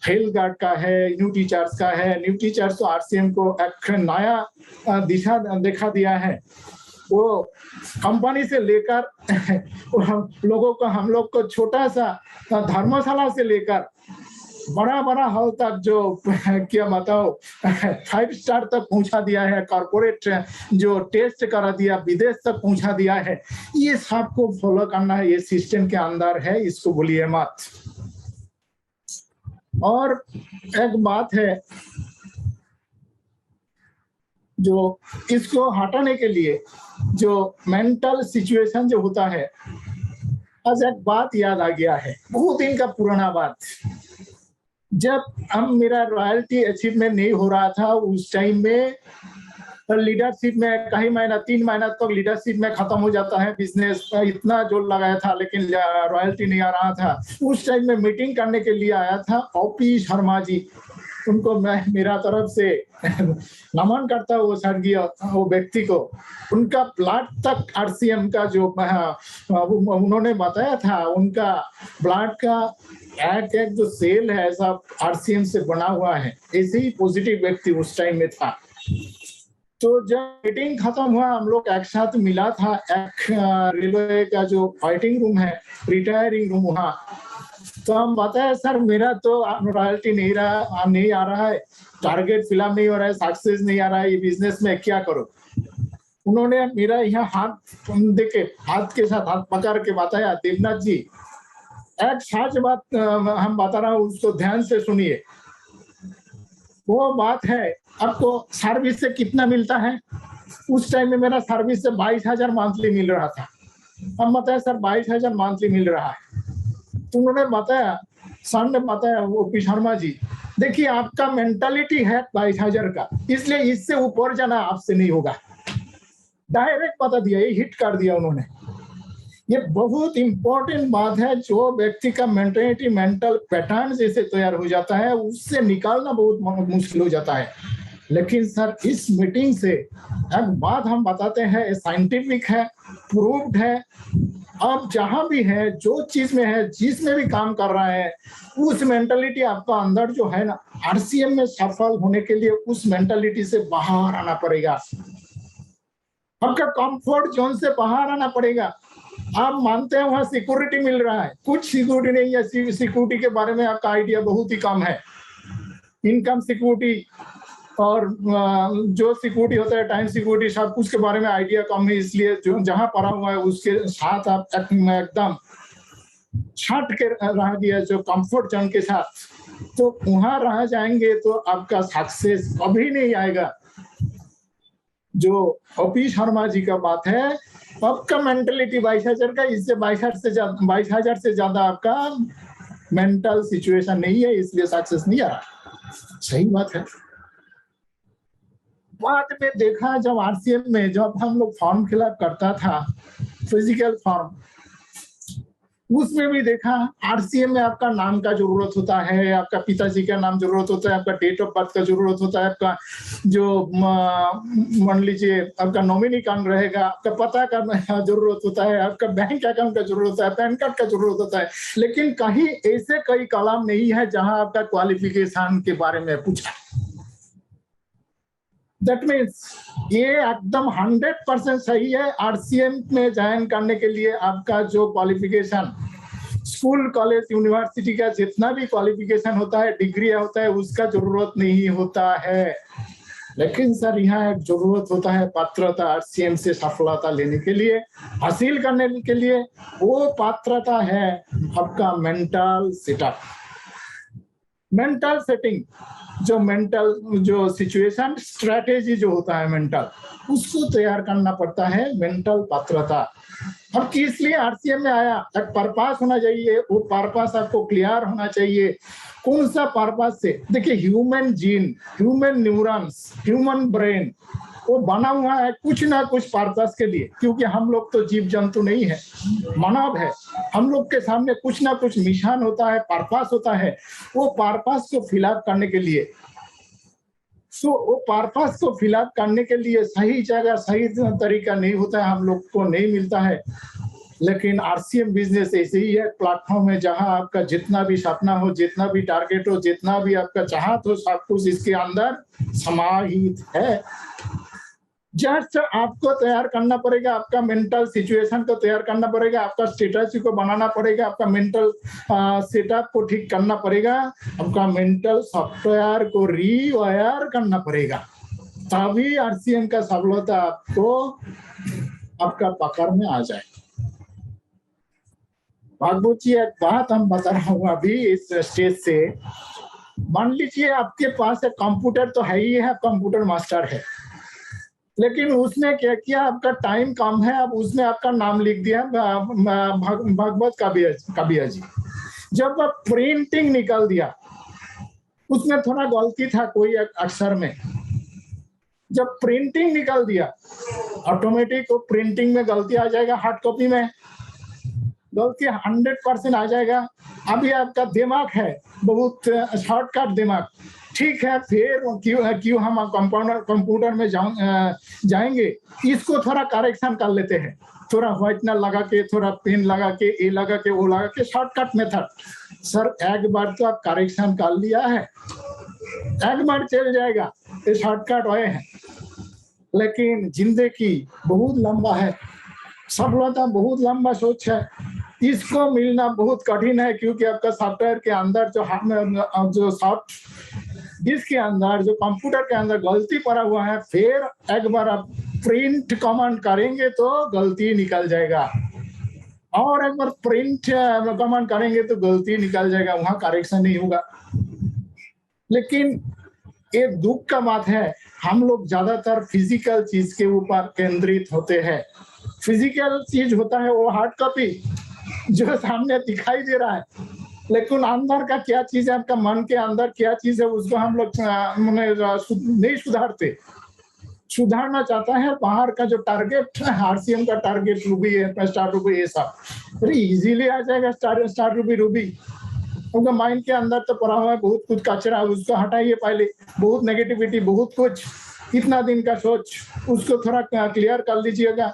हेल्थ गार्ड का है, न्यू टीचर्स का है। न्यू टीचर्स तो आरसीएम को एक नया दिशा दिखा दिया है। वो कंपनी से लेकर लोगों को, हम लोग को छोटा सा धर्मशाला से लेकर बड़ा बड़ा हॉल तक, जो क्या बताओ 5 स्टार तक पहुंचा दिया है। कॉर्पोरेट जो टेस्ट करा दिया, विदेश तक पहुंचा दिया है। ये सबको फॉलो करना है, ये सिस्टम के अंदर है, इसको भूलिए मत। और एक बात है जो इसको हटाने के लिए, जो मेंटल सिचुएशन जो होता है, आज एक बात याद आ गया है, बहुत दिन का पुराना बात। जब हम मेरा रॉयल्टी अचीवमेंट नहीं हो रहा था, उस टाइम में लीडरशिप में कई महीना 3 महीना तक लीडरशिप में खत्म हो जाता है बिजनेस, इतना जोर लगाया था लेकिन रॉयल्टी नहीं आ रहा था। उस टाइम में मीटिंग करने के लिए आया था ओपी शर्मा जी, उनको मैं मेरा तरफ से नमन करता हूँ, वो स्वर्गीय वो व्यक्ति को। उनका ब्लड तक आरसीएम का जो उन्होंने बताया था, उनका ब्लड का एक एक जो सेल है सब आरसीएम से बना हुआ है। ऐसे ही पॉजिटिव व्यक्ति उस टाइम में था। तो जब मीटिंग खत्म हुआ, हम लोग एक साथ मिला था एक रेलवे का जो फाइटिंग रूम है, रिटायरिंग रूम, वहाँ। तो हम बताए सर मेरा तो रॉयल्टी नहीं आ रहा है, टारगेट फिलअप नहीं हो रहा है, सक्सेस नहीं आ रहा है, ये बिजनेस में क्या करो। उन्होंने मेरा यहाँ हाथ देके, हाथ के साथ हाथ पकड़ के बताया, देवनाथ जी एक सच बात हम बता रहा हूँ, उसको ध्यान से सुनिए। वो बात है, आपको सर्विस से कितना मिलता है? उस टाइम में मेरा सर्विस से 22,000 मंथली मिल रहा था। हम बताया सर 22,000 मंथली मिल रहा है। तो उन्होंने बताया, सर ने बताया, वो पी शर्मा जी, देखिए आपका मेंटालिटी है 22,000 का, इसलिए इससे ऊपर जाना आपसे नहीं होगा। डायरेक्ट बता दिया, ये हिट कर दिया उन्होंने। ये बहुत इंपॉर्टेंट बात है। जो व्यक्ति का मेंटालिटी, मेंटल पैटर्न जैसे तैयार हो जाता है, उससे निकालना बहुत मुश्किल हो जाता है। लेकिन सर इस मीटिंग से एक बात हम बताते हैं, साइंटिफिक है, प्रूव्ड है। अब जहां भी है, जो चीज में है, जिसमें भी काम कर रहा है, उस मेंटालिटी आपका अंदर जो है ना, आरसीएम में सफल होने के लिए उस मेंटालिटी से बाहर आना पड़ेगा। आपका कंफर्ट जोन से बाहर आना पड़ेगा। आप मानते हैं वहां सिक्योरिटी मिल रहा है, कुछ सिक्योरिटी नहीं है, सिक्योरिटी के बारे में आपका आइडिया बहुत ही कम है। इनकम सिक्योरिटी और जो सिक्योरिटी होता है, टाइम सिक्योरिटी, सब कुछ के बारे में आइडिया कम है। इसलिए जो जहां पढ़ा हुआ है उसके साथ आप एकदम छट के रह गया, जो कंफर्ट जोन के साथ, तो वहां रह जाएंगे तो आपका सक्सेस कभी नहीं आएगा। जो पी शर्मा जी का बात है, आपका मेंटलिटी 22,000 का, इससे 22,000 से ज्यादा आपका मेंटल सिचुएशन नहीं है, इसलिए सक्सेस नहीं आ रहा। सही बात है। बाद में देखा, जब आरसीएम में जब हम लोग फॉर्म फिलअप करता था, फिजिकल फॉर्म, उसमें भी देखा आरसीएम में आपका नाम का जरूरत होता है, आपका पिताजी का नाम जरूरत होता है, आपका डेट ऑफ बर्थ का जरूरत होता है, आपका जो मान लीजिए आपका नॉमिनी कौन रहेगा, आपका पता का जरूरत होता है, आपका बैंक अकाउंट का जरूरत होता है, पैन कार्ड का जरूरत होता है। लेकिन कहीं ऐसे कई कॉलम नहीं है जहां आपका क्वालिफिकेशन के बारे में पूछा। दैट मीन्स ये एकदम 100% सही है। आरसीएम में ज्वाइन करने के लिए आपका जो क्वालिफिकेशन, स्कूल, कॉलेज, यूनिवर्सिटी का जितना भी क्वालिफिकेशन होता है, डिग्री होता है, उसका जरूरत नहीं होता है। लेकिन सर यहाँ एक जरूरत होता है पात्रता, आरसीएम से सफलता लेने के लिए, हासिल करने के लिए। वो पात्रता है आपका मेंटल सेटअप, मेंटल सेटिंग, जो मेंटल जो सिचुएशन स्ट्रेटेजी जो होता है मेंटल, उसको तैयार करना पड़ता है, मेंटल पात्रता। अब किस लिए आरसीएम में आया, एक पर्पस होना चाहिए, वो पर्पस आपको क्लियर होना चाहिए। कौन सा पर्पस से? देखिए, human gene, human neurons, human brain, वो बना हुआ है कुछ ना कुछ पर्पस के लिए, क्योंकि हम लोग तो जीव जंतु नहीं है, मानव है। हम लोग के सामने कुछ ना कुछ मिशन होता है, पर्पस होता है। वो पर्पस को फिलअप करने के लिए, तो वो पर्पस को फिलअप करने के लिए सही जगह, सही तरीका नहीं होता है, हम लोग को नहीं मिलता है। लेकिन आरसीएम बिजनेस ऐसे ही है, प्लेटफॉर्म है जहां आपका जितना भी सपना हो, जितना भी टारगेट हो, जितना भी आपका चाहत हो, सब कुछ इसके अंदर समाहित है। जस्ट आपको तैयार करना पड़ेगा, आपका मेंटल सिचुएशन को तैयार करना पड़ेगा, आपका स्ट्रेटजी को बनाना पड़ेगा, आपका मेंटल सेटअप को ठीक करना पड़ेगा, आपका मेंटल सॉफ्टवेयर को रीवायर करना पड़ेगा, तभी आरसीएम का सफलता आपको आपका पकड़ में आ जाए। भागवत जी, एक बात हम बता रहा हूँ अभी इस स्टेज से। मान लीजिए आपके पास एक कंप्यूटर तो है ही है, कंप्यूटर मास्टर है, लेकिन उसने क्या किया, आपका टाइम कम है, अब उसने आपका नाम लिख दिया भागवत काबिया जी। जब आप प्रिंटिंग निकाल दिया, उसमें थोड़ा गलती था कोई अक्षर में, जब प्रिंटिंग निकाल दिया, ऑटोमेटिक प्रिंटिंग में गलती आ जाएगा, हार्ड कॉपी में गलती 100% आ जाएगा। अभी आपका दिमाग है बहुत शॉर्टकट दिमाग, ठीक है, फिर क्यों हम कंप्यूटर में जाएंगे, इसको थोड़ा करेक्शन कर लेते हैं, थोड़ा व्हाइटनर लगा के, थोड़ा पेन लगा के, ये लगा के, वो लगा के, शॉर्टकट मेथड। सर एक बार तो आप करेक्शन कर लिया है, एक बार चल जाएगा, ये शॉर्टकट वे है। लेकिन जिंदगी बहुत लंबा है, सफलता बहुत लंबा सोच है, इसको मिलना बहुत कठिन है, क्योंकि आपका सॉफ्टवेयर के अंदर जो सॉफ्ट डिस्क के अंदर, जो कंप्यूटर के अंदर गलती पड़ा हुआ है, फिर एक बार आप प्रिंट कमांड करेंगे तो गलती निकल जाएगा, और एक बार प्रिंट कमांड करेंगे तो गलती निकल जाएगा, वहां करेक्शन नहीं होगा। लेकिन ये दुख का बात है, हम लोग ज्यादातर फिजिकल चीज के ऊपर केंद्रित होते हैं। फिजिकल चीज होता है वो हार्ड कॉपी जो सामने दिखाई दे रहा है, लेकिन अंदर का क्या चीज है, आपका मन के अंदर क्या चीज है, उसको हम लोग नहीं सुधारते। सुधारना चाहता है बाहर का जो टारगेट, आरसीएम का टारगेट, रूबी है, स्टार रूबी, ये सब अरे इजीली आ जाएगा। स्टार रूबी उनका माइंड के अंदर तो पड़ा हुआ है बहुत कुछ कचरा, उसको हटाइए पहले, बहुत नेगेटिविटी, बहुत कुछ, इतना दिन का सोच, उसको थोड़ा क्लियर कर लीजिएगा।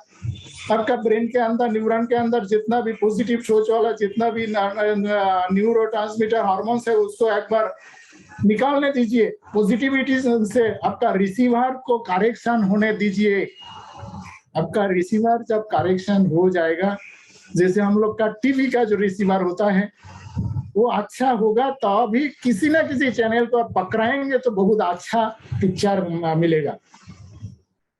आपका ब्रेन के अंदर, न्यूरॉन के अंदर जितना भी पॉजिटिव सोच वाला, जितना भी न्यूरोट्रांसमीटर हार्मोन्स है, उसको एक बार निकालने दीजिए पॉजिटिविटी से। आपका रिसीवर को करेक्शन होने दीजिए। आपका रिसीवर जब करेक्शन हो जाएगा, जैसे हम लोग का टीवी का जो रिसीवर होता है वो अच्छा होगा, तो भी किसी ना किसी चैनल को आप पकड़ाएंगे तो बहुत अच्छा पिक्चर मिलेगा।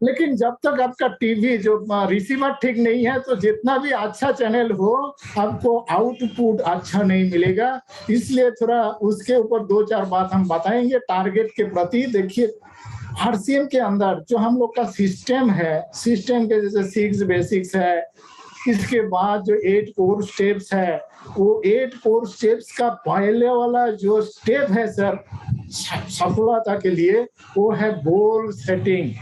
लेकिन जब तक आपका टीवी जो रिसीवर ठीक नहीं है, तो जितना भी अच्छा चैनल हो, आपको आउटपुट अच्छा नहीं मिलेगा। इसलिए थोड़ा उसके ऊपर 2-4 बात हम बताएंगे टारगेट के प्रति। देखिए आरसीएम के अंदर जो हम लोग का सिस्टम है, सिस्टम के जैसे 6 बेसिक्स है, इसके बाद जो 8 कोर स्टेप्स है, वो 8 कोर स्टेप्स का पहले वाला जो स्टेप है सर सफलता के लिए, वो है गोल सेटिंग।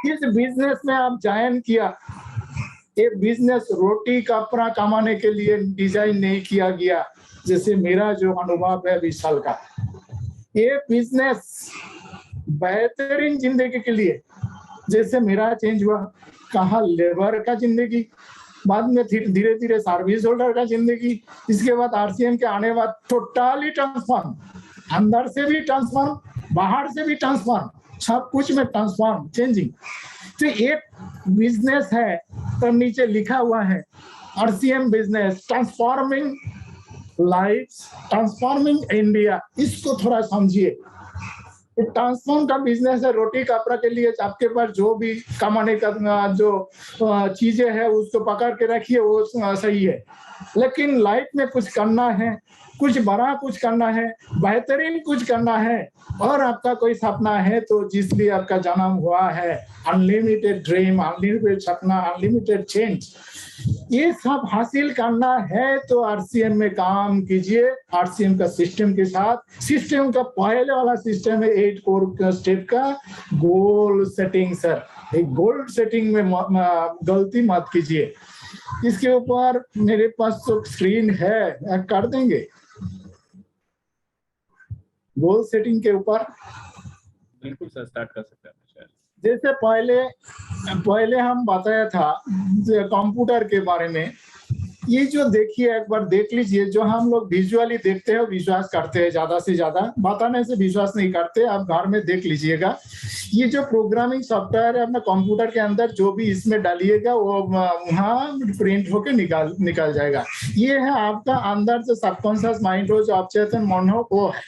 इस बिजनेस में आप ज्वाइन किया, ये बिजनेस रोटी कपड़ा कमाने के लिए डिजाइन नहीं किया गया। जैसे मेरा जो अनुभव है 20 साल का, ये बिजनेस बेहतरीन जिंदगी के लिए, जैसे मेरा चेंज हुआ, कहा लेबर का जिंदगी, बाद में धीरे धीरे सर्विस होल्डर का जिंदगी, इसके बाद आरसीएम के आने बाद टोटली ट्रांसफॉर्म, अंदर से भी ट्रांसफॉर्म, बाहर से भी ट्रांसफॉर्म, सब कुछ में ट्रांसफॉर्म, चेंजिंग। तो एक बिजनेस है, तो नीचे लिखा हुआ है RCM business transforming lifes, transforming India. इसको थोड़ा समझिए, ट्रांसफॉर्म का बिजनेस है। रोटी कपड़ा के लिए आपके पास जो भी कमाने का जो चीजें है उसको पकड़ के रखिए, वो सही है। लेकिन लाइफ में कुछ करना है, कुछ बड़ा कुछ करना है, बेहतरीन कुछ करना है, और आपका कोई सपना है तो जिस भी आपका जन्म हुआ है, अनलिमिटेड ड्रीम, अनलिमिटेड सपना, अनलिमिटेड चेंज, ये सब हासिल करना है तो आरसीएम में काम कीजिए। आरसीएम का सिस्टम के साथ, सिस्टम का पहले वाला सिस्टम है 8 कोर स्टेप का गोल सेटिंग। सर एक गोल सेटिंग में गलती मत कीजिए। इसके ऊपर मेरे पास तो स्क्रीन है, कर देंगे गोल सेटिंग के ऊपर। बिल्कुल सर, स्टार्ट कर सकते हैं। जैसे पहले हम बताया था कंप्यूटर के बारे में, ये जो देखिए एक बार देख लीजिए, जो हम लोग विजुअली देखते हैं विश्वास करते हैं, ज्यादा से ज्यादा बताने से विश्वास नहीं करते। आप घर में देख लीजिएगा, ये जो प्रोग्रामिंग सॉफ्टवेयर है अपना कंप्यूटर के अंदर, जो भी इसमें डालिएगा वो वहाँ प्रिंट होके निकल जाएगा। ये है आपका अंदर जो सबकॉन्शियस माइंड हो, जो अवचेतन मन हो, वो है,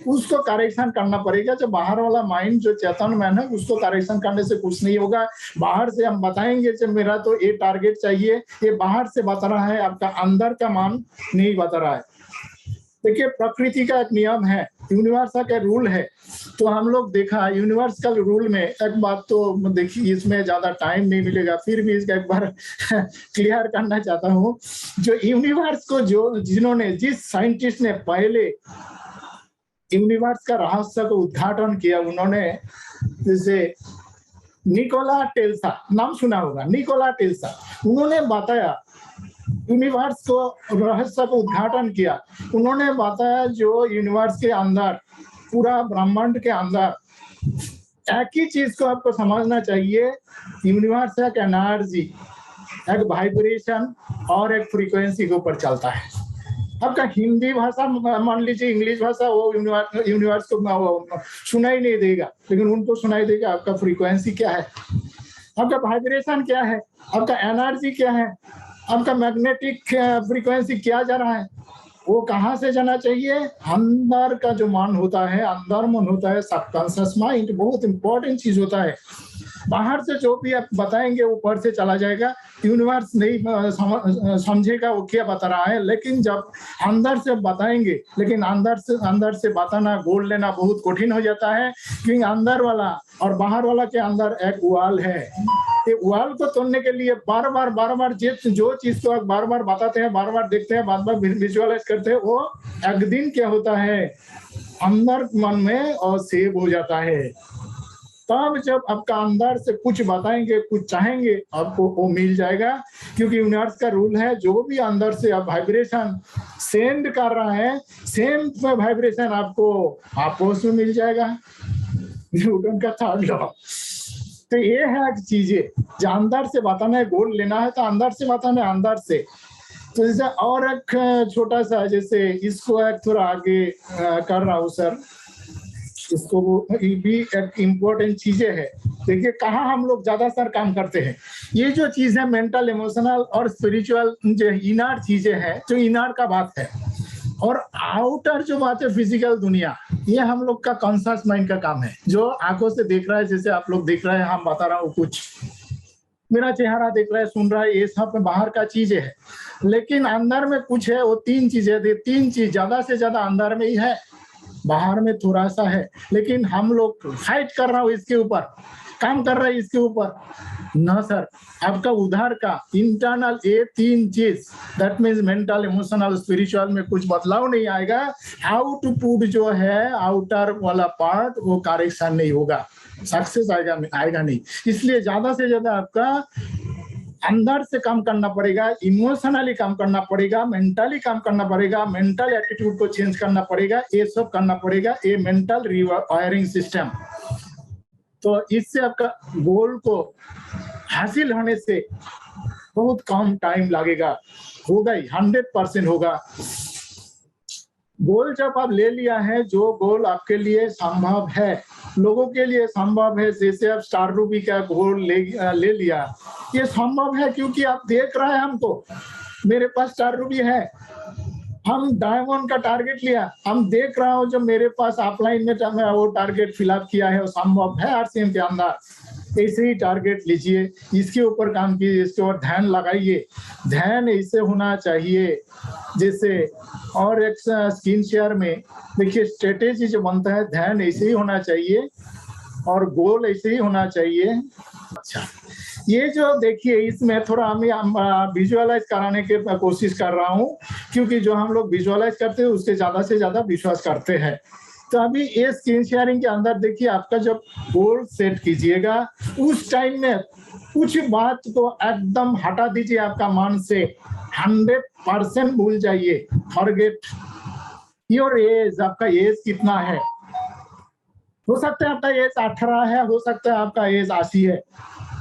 उसको करेक्शन करना पड़ेगा। जो बाहर वाला माइंड जो चेतन मन है, उसको करेक्शन करने से कुछ नहीं होगा। बाहर से हम बताएंगे कि मेरा तो ये टारगेट चाहिए, ये बाहर से बता रहा है, आपका अंदर का मन नहीं बता रहा है। देखिए प्रकृति का एक नियम है, यूनिवर्स का रूल है। तो हम लोग देखा यूनिवर्स का रूल में एक बात तो देखिए, इसमें ज्यादा टाइम नहीं मिलेगा, फिर भी इसका एक बार क्लियर करना चाहता हूँ। जो यूनिवर्स को जिस साइंटिस्ट ने पहले यूनिवर्स का रहस्य को उद्घाटन किया, उन्होंने जैसे निकोला टेस्ला, नाम सुना होगा, निकोला टेस्ला। उन्होंने बताया यूनिवर्स को रहस्य को उद्घाटन किया। उन्होंने बताया जो यूनिवर्स के अंदर, पूरा ब्रह्मांड के अंदर एक ही चीज को आपको समझना चाहिए, यूनिवर्स एक एनर्जी, एक वाइब्रेशन और एक फ्रीक्वेंसी के ऊपर चलता है। आपका हिंदी भाषा मान लीजिए, इंग्लिश भाषा, वो यूनिवर्स को सुनाई नहीं देगा, लेकिन उनको सुनाई देगा आपका फ्रीक्वेंसी क्या है, आपका वाइब्रेशन क्या है, आपका एनर्जी क्या है, आपका मैग्नेटिक फ्रीक्वेंसी क्या जा रहा है, वो कहाँ से जाना चाहिए। अंदर का जो मन होता है, अंदर मन होता है, सबकॉन्शियस माइंड बहुत इंपॉर्टेंट चीज होता है। बाहर से जो भी आप बताएंगे ऊपर से चला जाएगा, यूनिवर्स नहीं समझेगा वो क्या बता रहा है। लेकिन जब अंदर से बताएंगे, लेकिन अंदर से बताना, गोल लेना बहुत कठिन हो जाता है, क्योंकि अंदर वाला और बाहर वाला के अंदर एक वॉल है। ये वॉल को तोड़ने के लिए बार बार जो चीज को आप बार बार बताते हैं, बार बार देखते हैं, बार बार विजुअलाइज करते हैं, वो एक दिन क्या होता है अंदर मन में और सेव हो जाता है। तब जब आपका अंदर से कुछ बताएंगे, कुछ चाहेंगे, आपको वो मिल जाएगा, क्योंकि यूनिवर्स का रूल है जो भी अंदर से आप वाइब्रेशन सेंड कर रहा है, सेम वाइब्रेशन आपको आपस में मिल जाएगा। न्यूटन का थर्ड लॉ। तो ये है चीजें जो अंदर से बताना है, गोल लेना है तो अंदर से बताना है, अंदर से। तो जैसे और एक छोटा सा, जैसे इसको एक थोड़ा आगे कर रहा हूँ सर, इसको भी एक इम्पोर्टेंट चीजें है। देखिए कहाँ हम लोग ज्यादा सर काम करते हैं, ये जो चीज है मेंटल, इमोशनल और स्पिरिचुअल, जो इनर चीजें हैं, जो इनर का बात है, और आउटर जो बात है फिजिकल दुनिया, ये हम लोग का कॉन्शियस माइंड का काम है, जो आंखों से देख रहा है, जैसे आप लोग देख रहे हैं, हम बता रहा हूँ कुछ, मेरा चेहरा देख रहा है, सुन रहा है, ये सब में बाहर का चीजें है। लेकिन अंदर में कुछ है, वो तीन चीजें, तीन चीज ज्यादा से ज्यादा अंदर में ही है, बाहर में थोड़ा सा है। लेकिन हम लोग फाइट कर रहा हूँ इसके ऊपर, काम कर रहे हैं इसके ऊपर ना सर। आपका उधर का इंटरनल ये तीन चीज, that means mental, emotional, spiritual में कुछ बदलाव नहीं आएगा। आउटपुट जो है, आउटर वाला पार्ट, वो करेक्शन नहीं होगा, सक्सेस आएगा नहीं। इसलिए ज्यादा से ज्यादा आपका अंदर से काम करना पड़ेगा, इमोशनली काम करना पड़ेगा, मेंटली काम करना पड़ेगा, मेंटल एटीट्यूड को चेंज करना पड़ेगा, ये सब करना पड़ेगा, ये मेंटल रिवायरिंग सिस्टम। तो इससे आपका गोल को हासिल होने से बहुत कम टाइम लगेगा, होगा ही, 100% होगा। गोल जब आप ले लिया है, जो गोल आपके लिए संभव है, लोगों के लिए संभव है, जैसे आप स्टार रूबी का गोल ले लिया, ये संभव है क्योंकि आप देख रहे हैं, हमको मेरे पास स्टार रूबी है, हम डायमंड का टारगेट लिया, हम देख रहा हूँ जो मेरे पास ऑफलाइन में वो टारगेट फिलअप किया है, वो संभव है आरसीएम के अंदर। ऐसे ही टारगेट लीजिए, इसके ऊपर काम कीजिए, इसके ऊपर ध्यान लगाइए। ध्यान ऐसे होना चाहिए जैसे, और एक स्क्रीन शेयर में देखिए स्ट्रेटेजी जो बनता है, ध्यान ऐसे ही होना चाहिए और गोल ऐसे ही होना चाहिए। अच्छा, ये जो देखिए इसमें थोड़ा हम विजुअलाइज कराने की कोशिश कर रहा हूँ, क्योंकि जो हम लोग विजुअलाइज करते हैं उसके ज्यादा से ज्यादा विश्वास करते हैं। तो अभी ये स्क्रीन शेयरिंग के अंदर देखिए, आपका जब गोल सेट कीजिएगा, उस टाइम में कुछ बात को एकदम हटा दीजिए आपका मन से, 100% भूल जाइए, फॉरगेट योर एज। आपका एज कितना है? हो सकता है आपका एज 18 है, हो सकता है आपका एज 80 है।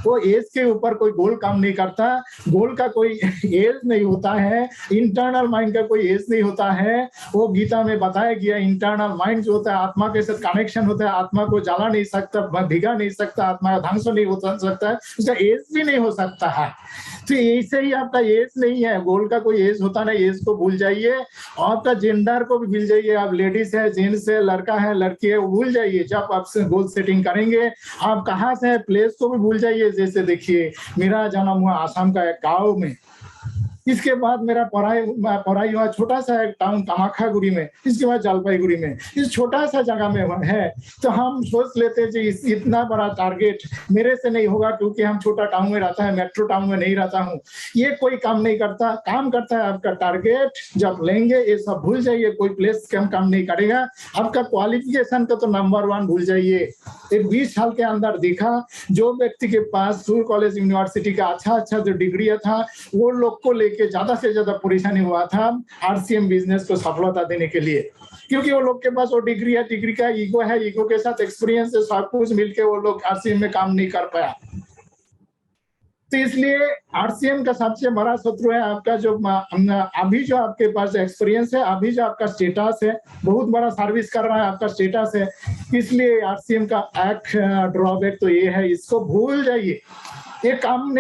वो एज के ऊपर कोई गोल काम नहीं करता, गोल का कोई एज नहीं होता है, इंटरनल माइंड का कोई एज नहीं होता है। वो गीता में बताया गया, इंटरनल माइंड जो होता है आत्मा के साथ कनेक्शन होता है, आत्मा को जला नहीं सकता, भिगा नहीं सकता, आत्मा का ध्वंस नहीं हो सकता है, उसका एज भी नहीं हो सकता है। तो ऐसे ही आपका एज नहीं है, गोल का कोई एज होता नहीं, एज को भूल जाइए। आपका जेंडर को भी भूल जाइए, आप लेडीज है, जेंट्स है, लड़का है, लड़की है, वो भूल जाइए। जब आप गोल सेटिंग करेंगे, आप कहाँ से है, प्लेस को भी भूल जाइए। जैसे देखिए, मेरा जन्म हुआ आसाम का एक गांव में, इसके बाद मेरा पढ़ाई हुआ छोटा सा एक टाउन कामाख्यागुड़ी में, इसके बाद जलपाईगुड़ी में, इस छोटा सा जगह में है। तो हम सोच लेते हैं जी इतना बड़ा टारगेट मेरे से नहीं होगा, क्योंकि हम छोटा टाउन में रहता है, मेट्रो टाउन में नहीं रहता हूँ। ये कोई काम नहीं करता, काम करता है आपका टारगेट। जब लेंगे ये सब भूल जाइए, कोई प्लेस काम नहीं करेगा। आपका क्वालिफिकेशन का तो नंबर 1 भूल जाइए। एक 20 साल के अंदर देखा, जो व्यक्ति के पास स्कूल, कॉलेज, यूनिवर्सिटी का अच्छा जो डिग्री था, वो लोग को लेके ज्यादा से ज्यादा परेशानी हुआ था आरसीएम बिजनेस को सफलता देने के लिए, क्योंकि वो लोग के पास वो डिग्री है, डिग्री का ईगो है, ईगो के साथ एक्सपीरियंस है, सब कुछ मिलके वो लोग आरसीएम में काम नहीं कर पाया। तो इसलिए आरसीएम का सबसे बड़ा शत्रु है आपका जो अभी जो आपके पास एक्सपीरियंस है, अभी जो आपका स्टेटस है, बहुत बड़ा सर्विस कर रहा है आपका स्टेटस है। इसलिए आरसीएम का एक ड्रॉबैक तो ये है, इसको भूल जाइए, ये काम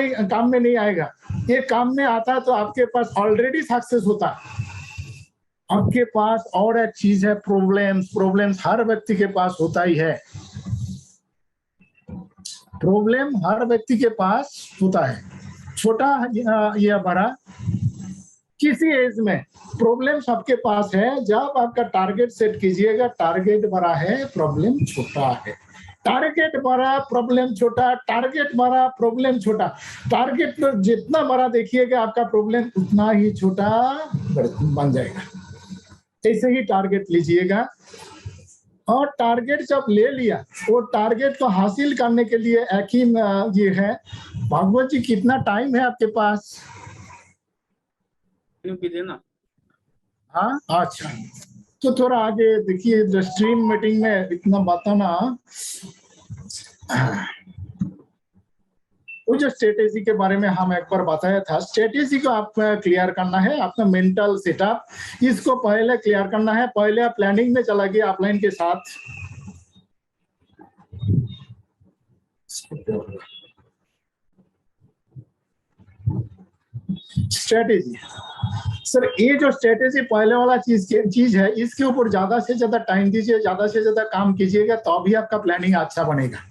में नहीं आएगा। ये काम में आता तो आपके पास ऑलरेडी सक्सेस होता। आपके पास और एक चीज है प्रॉब्लम्स हर व्यक्ति के पास होता ही है। प्रॉब्लम हर व्यक्ति के पास होता है, छोटा या बड़ा, किसी एज में प्रॉब्लम सबके पास है। जब आपका टारगेट सेट कीजिएगा, टारगेट बड़ा है, प्रॉब्लम छोटा है। टारगेट बड़ा, प्रॉब्लम छोटा, टारगेट बड़ा, प्रॉब्लम छोटा। टारगेट जितना बड़ा देखिएगा आपका प्रॉब्लम उतना ही छोटा बन जाएगा। ऐसे ही टारगेट लीजिएगा, और टारगेट जब ले लिया, वो टारगेट को हासिल करने के लिए एक ही ये है, भागवत जी कितना टाइम है आपके पास? कीजिए ना। हाँ अच्छा, तो थोड़ा आगे देखिए, स्ट्रीम मीटिंग में इतना बताना। वो जो स्ट्रेटेजी के बारे में हम एक बार बताया था, स्ट्रेटेजी को आप क्लियर करना है, अपना मेंटल सेटअप इसको पहले क्लियर करना है। पहले आप प्लानिंग में चला गया अपलाइन के साथ। स्ट्रेटेजी सर, ये जो स्ट्रेटेजी पहले वाला चीज है, इसके ऊपर ज्यादा से ज्यादा टाइम दीजिए, ज्यादा से ज्यादा काम कीजिएगा, तो भी आपका प्लानिंग अच्छा बनेगा।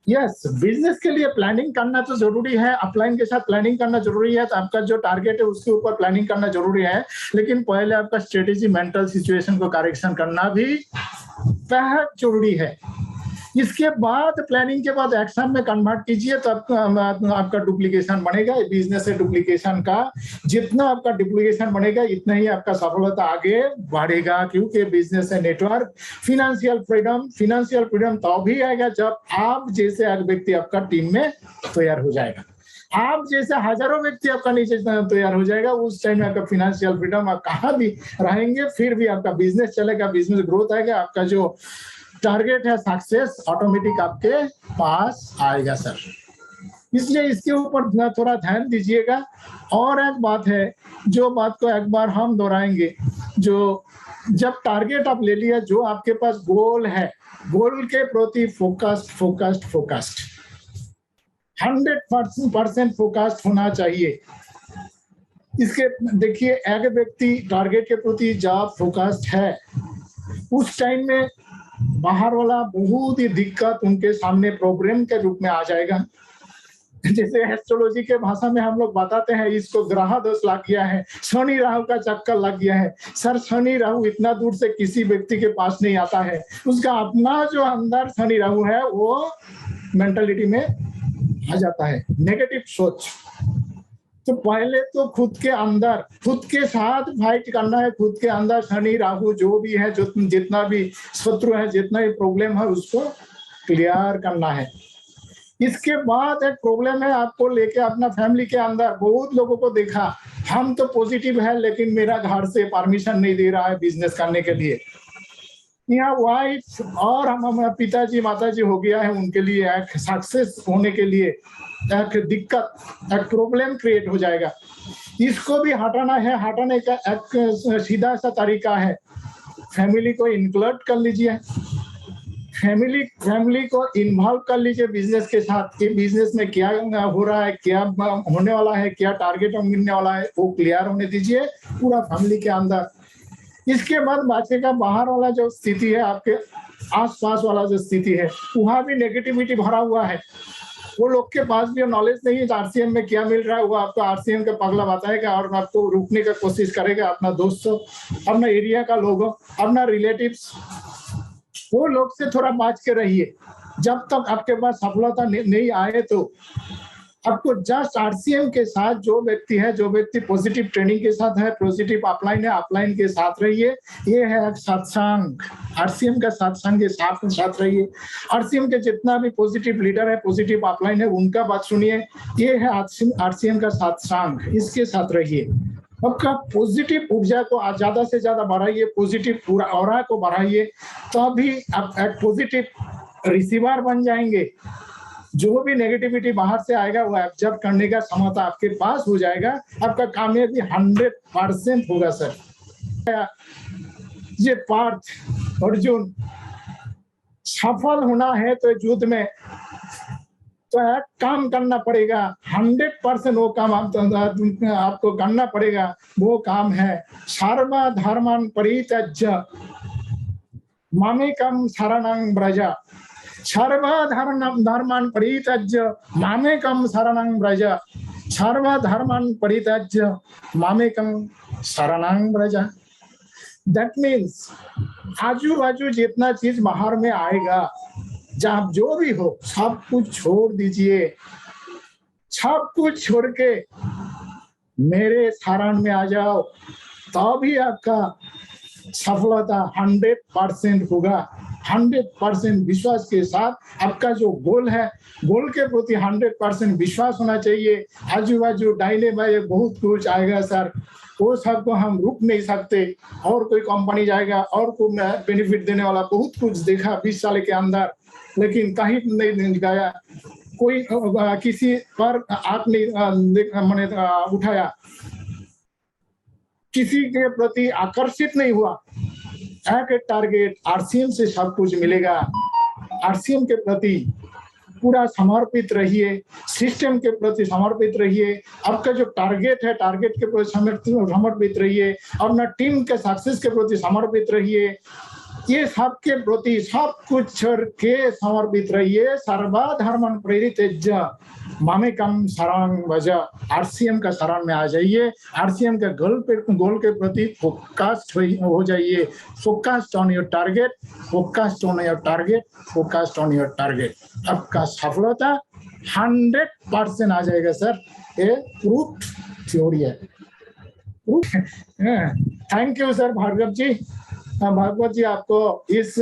यस, बिजनेस के लिए प्लानिंग करना तो जरूरी है, अपलाइन के साथ प्लानिंग करना जरूरी है, तो आपका जो टारगेट है उसके ऊपर प्लानिंग करना जरूरी है। लेकिन पहले आपका स्ट्रेटेजी, मेंटल सिचुएशन को करेक्शन करना भी बेहद जरूरी है। इसके बाद प्लानिंग के बाद एक्शन में कन्वर्ट कीजिए, तो आपका डुप्लीकेशन बनेगा। बिजनेस है डुप्लीकेशन का, जितना आपका डुप्लीकेशन बनेगा इतना ही आपका सफलता आगे बढ़ेगा, क्योंकि बिजनेस है नेटवर्क। फिनेंशियल फ्रीडम तो भी आएगा जब आप जैसे एक व्यक्ति आपका टीम में तैयार हो जाएगा। आप जैसे हजारों व्यक्ति आपका नीचे तैयार हो जाएगा, उस टाइम में आपका फिनेंशियल फ्रीडम, आप कहाँ भी रहेंगे फिर भी आपका बिजनेस चलेगा, बिजनेस ग्रोथ आएगा, आपका जो टारगेट है सक्सेस ऑटोमेटिक आपके पास आएगा सर। इसलिए इसके ऊपर थोड़ा ध्यान दीजिएगा। और एक बात है, जो बात को एक बार हम दोहराएंगे, जो जब टारगेट आप ले लिया, जो आपके पास गोल है, गोल के प्रति फोकस्ड 100% फोकस्ड होना चाहिए। इसके देखिए, एक व्यक्ति टारगेट के प्रति जब फोकस्ड है, उस टाइम में बाहर वाला बहुत ही दिक्कत उनके सामने प्रॉब्लम के रूप में आ जाएगा। जैसे एस्ट्रोलॉजी के भाषा में हम लोग बताते हैं, इसको ग्रह दोष लग गया है, शनि राहु का चक्कर लग गया है। सर, शनि राहु इतना दूर से किसी व्यक्ति के पास नहीं आता है, उसका अपना जो अंदर शनि राहु है वो मेंटालिटी में आ जाता है, नेगेटिव सोच। तो पहले तो खुद के अंदर, खुद के साथ फाइट करना है, खुद के अंदर शनि राहु जो भी है, जो जितना भी शत्रु है, जितना भी प्रॉब्लम है, उसको क्लियर करना है। इसके बाद एक प्रॉब्लम है आपको लेके अपना फैमिली के अंदर। बहुत लोगों को देखा, हम तो पॉजिटिव है लेकिन मेरा घर से परमिशन नहीं दे रहा है बिजनेस करने के लिए। यहाँ वाइफ और हम पिताजी माताजी हो गया है, उनके लिए एक सक्सेस होने के लिए एक दिक्कत, एक प्रॉब्लम क्रिएट हो जाएगा। इसको भी हटाना है। हटाने का एक सीधा सा तरीका है, फैमिली को इंक्लूड कर लीजिए, फैमिली को इन्वॉल्व कर लीजिए बिजनेस के साथ, कि बिजनेस में क्या हो रहा है, क्या होने वाला है, क्या टारगेट मिलने वाला है, वो क्लियर होने दीजिए पूरा फैमिली के अंदर। इसके बाद बचेगा बाहर वाला जो स्थिति है, आपके आसपास वाला जो स्थिति है, वहां भी नेगेटिविटी भरा हुआ है। वो लोग के पास भी नॉलेज नहीं है आरसीएम में क्या मिल रहा है, वो आपको आरसीएम का पगला बताएगा और आपको रोकने का कोशिश करेगा। अपना दोस्तों, अपना एरिया का लोगों, अपना रिलेटिव्स, वो लोग से थोड़ा बच के रहिए। जब तक आपके पास सफलता नहीं आए तो आपको जस्ट आरसीएम के साथ जो व्यक्ति पॉजिटिव ट्रेनिंग के साथ है, पॉजिटिव अपलाइन है, अपलाइन के साथ रहिए। ये है सत्संग, आरसीएम का सत्संग के साथ रहिए। आरसीएम के जितना भी पॉजिटिव लीडर है, पॉजिटिव अपलाइन है, उनका बात सुनिए। ये है आरसीएम का सत्संग, इसके साथ रहिए। आपका पॉजिटिव ऊर्जा को ज्यादा से ज्यादा बढ़ाइए, पॉजिटिव पूरा ऑरा को बढ़ाइए, तभी आप एक पॉजिटिव रिसीवर बन जाएंगे। जो भी नेगेटिविटी बाहर से आएगा वो एब्जॉर्ब करने का क्षमता आपके पास हो जाएगा। आपका कामयाबी 100% होगा सर। ये पार्थ अर्जुन, सफल होना है तो युद्ध में तो एक काम करना पड़ेगा, 100% वो काम आपको करना पड़ेगा। वो काम है सर्वधर्मान् परित्यज्य मामेकं शरणं व्रज। सर्वधर्मान् परित्यज्य मामेकं शरणं व्रज। सर्वधर्मान् परित्यज्य मामेकं शरणं व्रज। दैट मीन्स आजू बाजू जितना चीज बाहर में आएगा, जहां जो भी हो, सब कुछ छोड़ दीजिए। सब कुछ छोड़ के मेरे शरण में आ जाओ, तभी आपका सफलता 100% होगा। 100% विश्वास के साथ आपका जो गोल है, गोल के प्रति 100% विश्वास होना चाहिए। आजू बाजू दाहिने बाएं बहुत कुछ आएगा सर, वो सबको हम रुक नहीं सकते। और कोई कंपनी जाएगा और कोई बेनिफिट देने वाला बहुत कुछ देखा 20 साल के अंदर, लेकिन कहीं नहीं गया। कोई किसी पर आंख नहीं मैंने उठाया, किसी के प्रति आकर्षित नहीं हुआ। एक टारगेट आरसीएम से सब कुछ मिलेगा। आरसीएम के प्रति पूरा समर्पित रहिए, सिस्टम के प्रति समर्पित रहिए। आपका जो टारगेट है, टारगेट के प्रति समर्पित रहिए। अपना टीम के सक्सेस के प्रति समर्पित रहिए। ये सब के प्रति सब कुछ छोड़ के समर्पित रहिए। सर्वधर्मान् परित्यज्य मामेकं शरणं व्रज। आरसीएम का शरण में आ जाइए। आरसीएम के गोल के प्रति फोकस्ड हो जाइए। Focused on your target, focused on your target, focused on your target. आपका सफलता 100% आ जाएगा सर। ये प्रूफ थ्योरी है। थैंक यू सर भार्गव जी। भागवत जी, आपको इस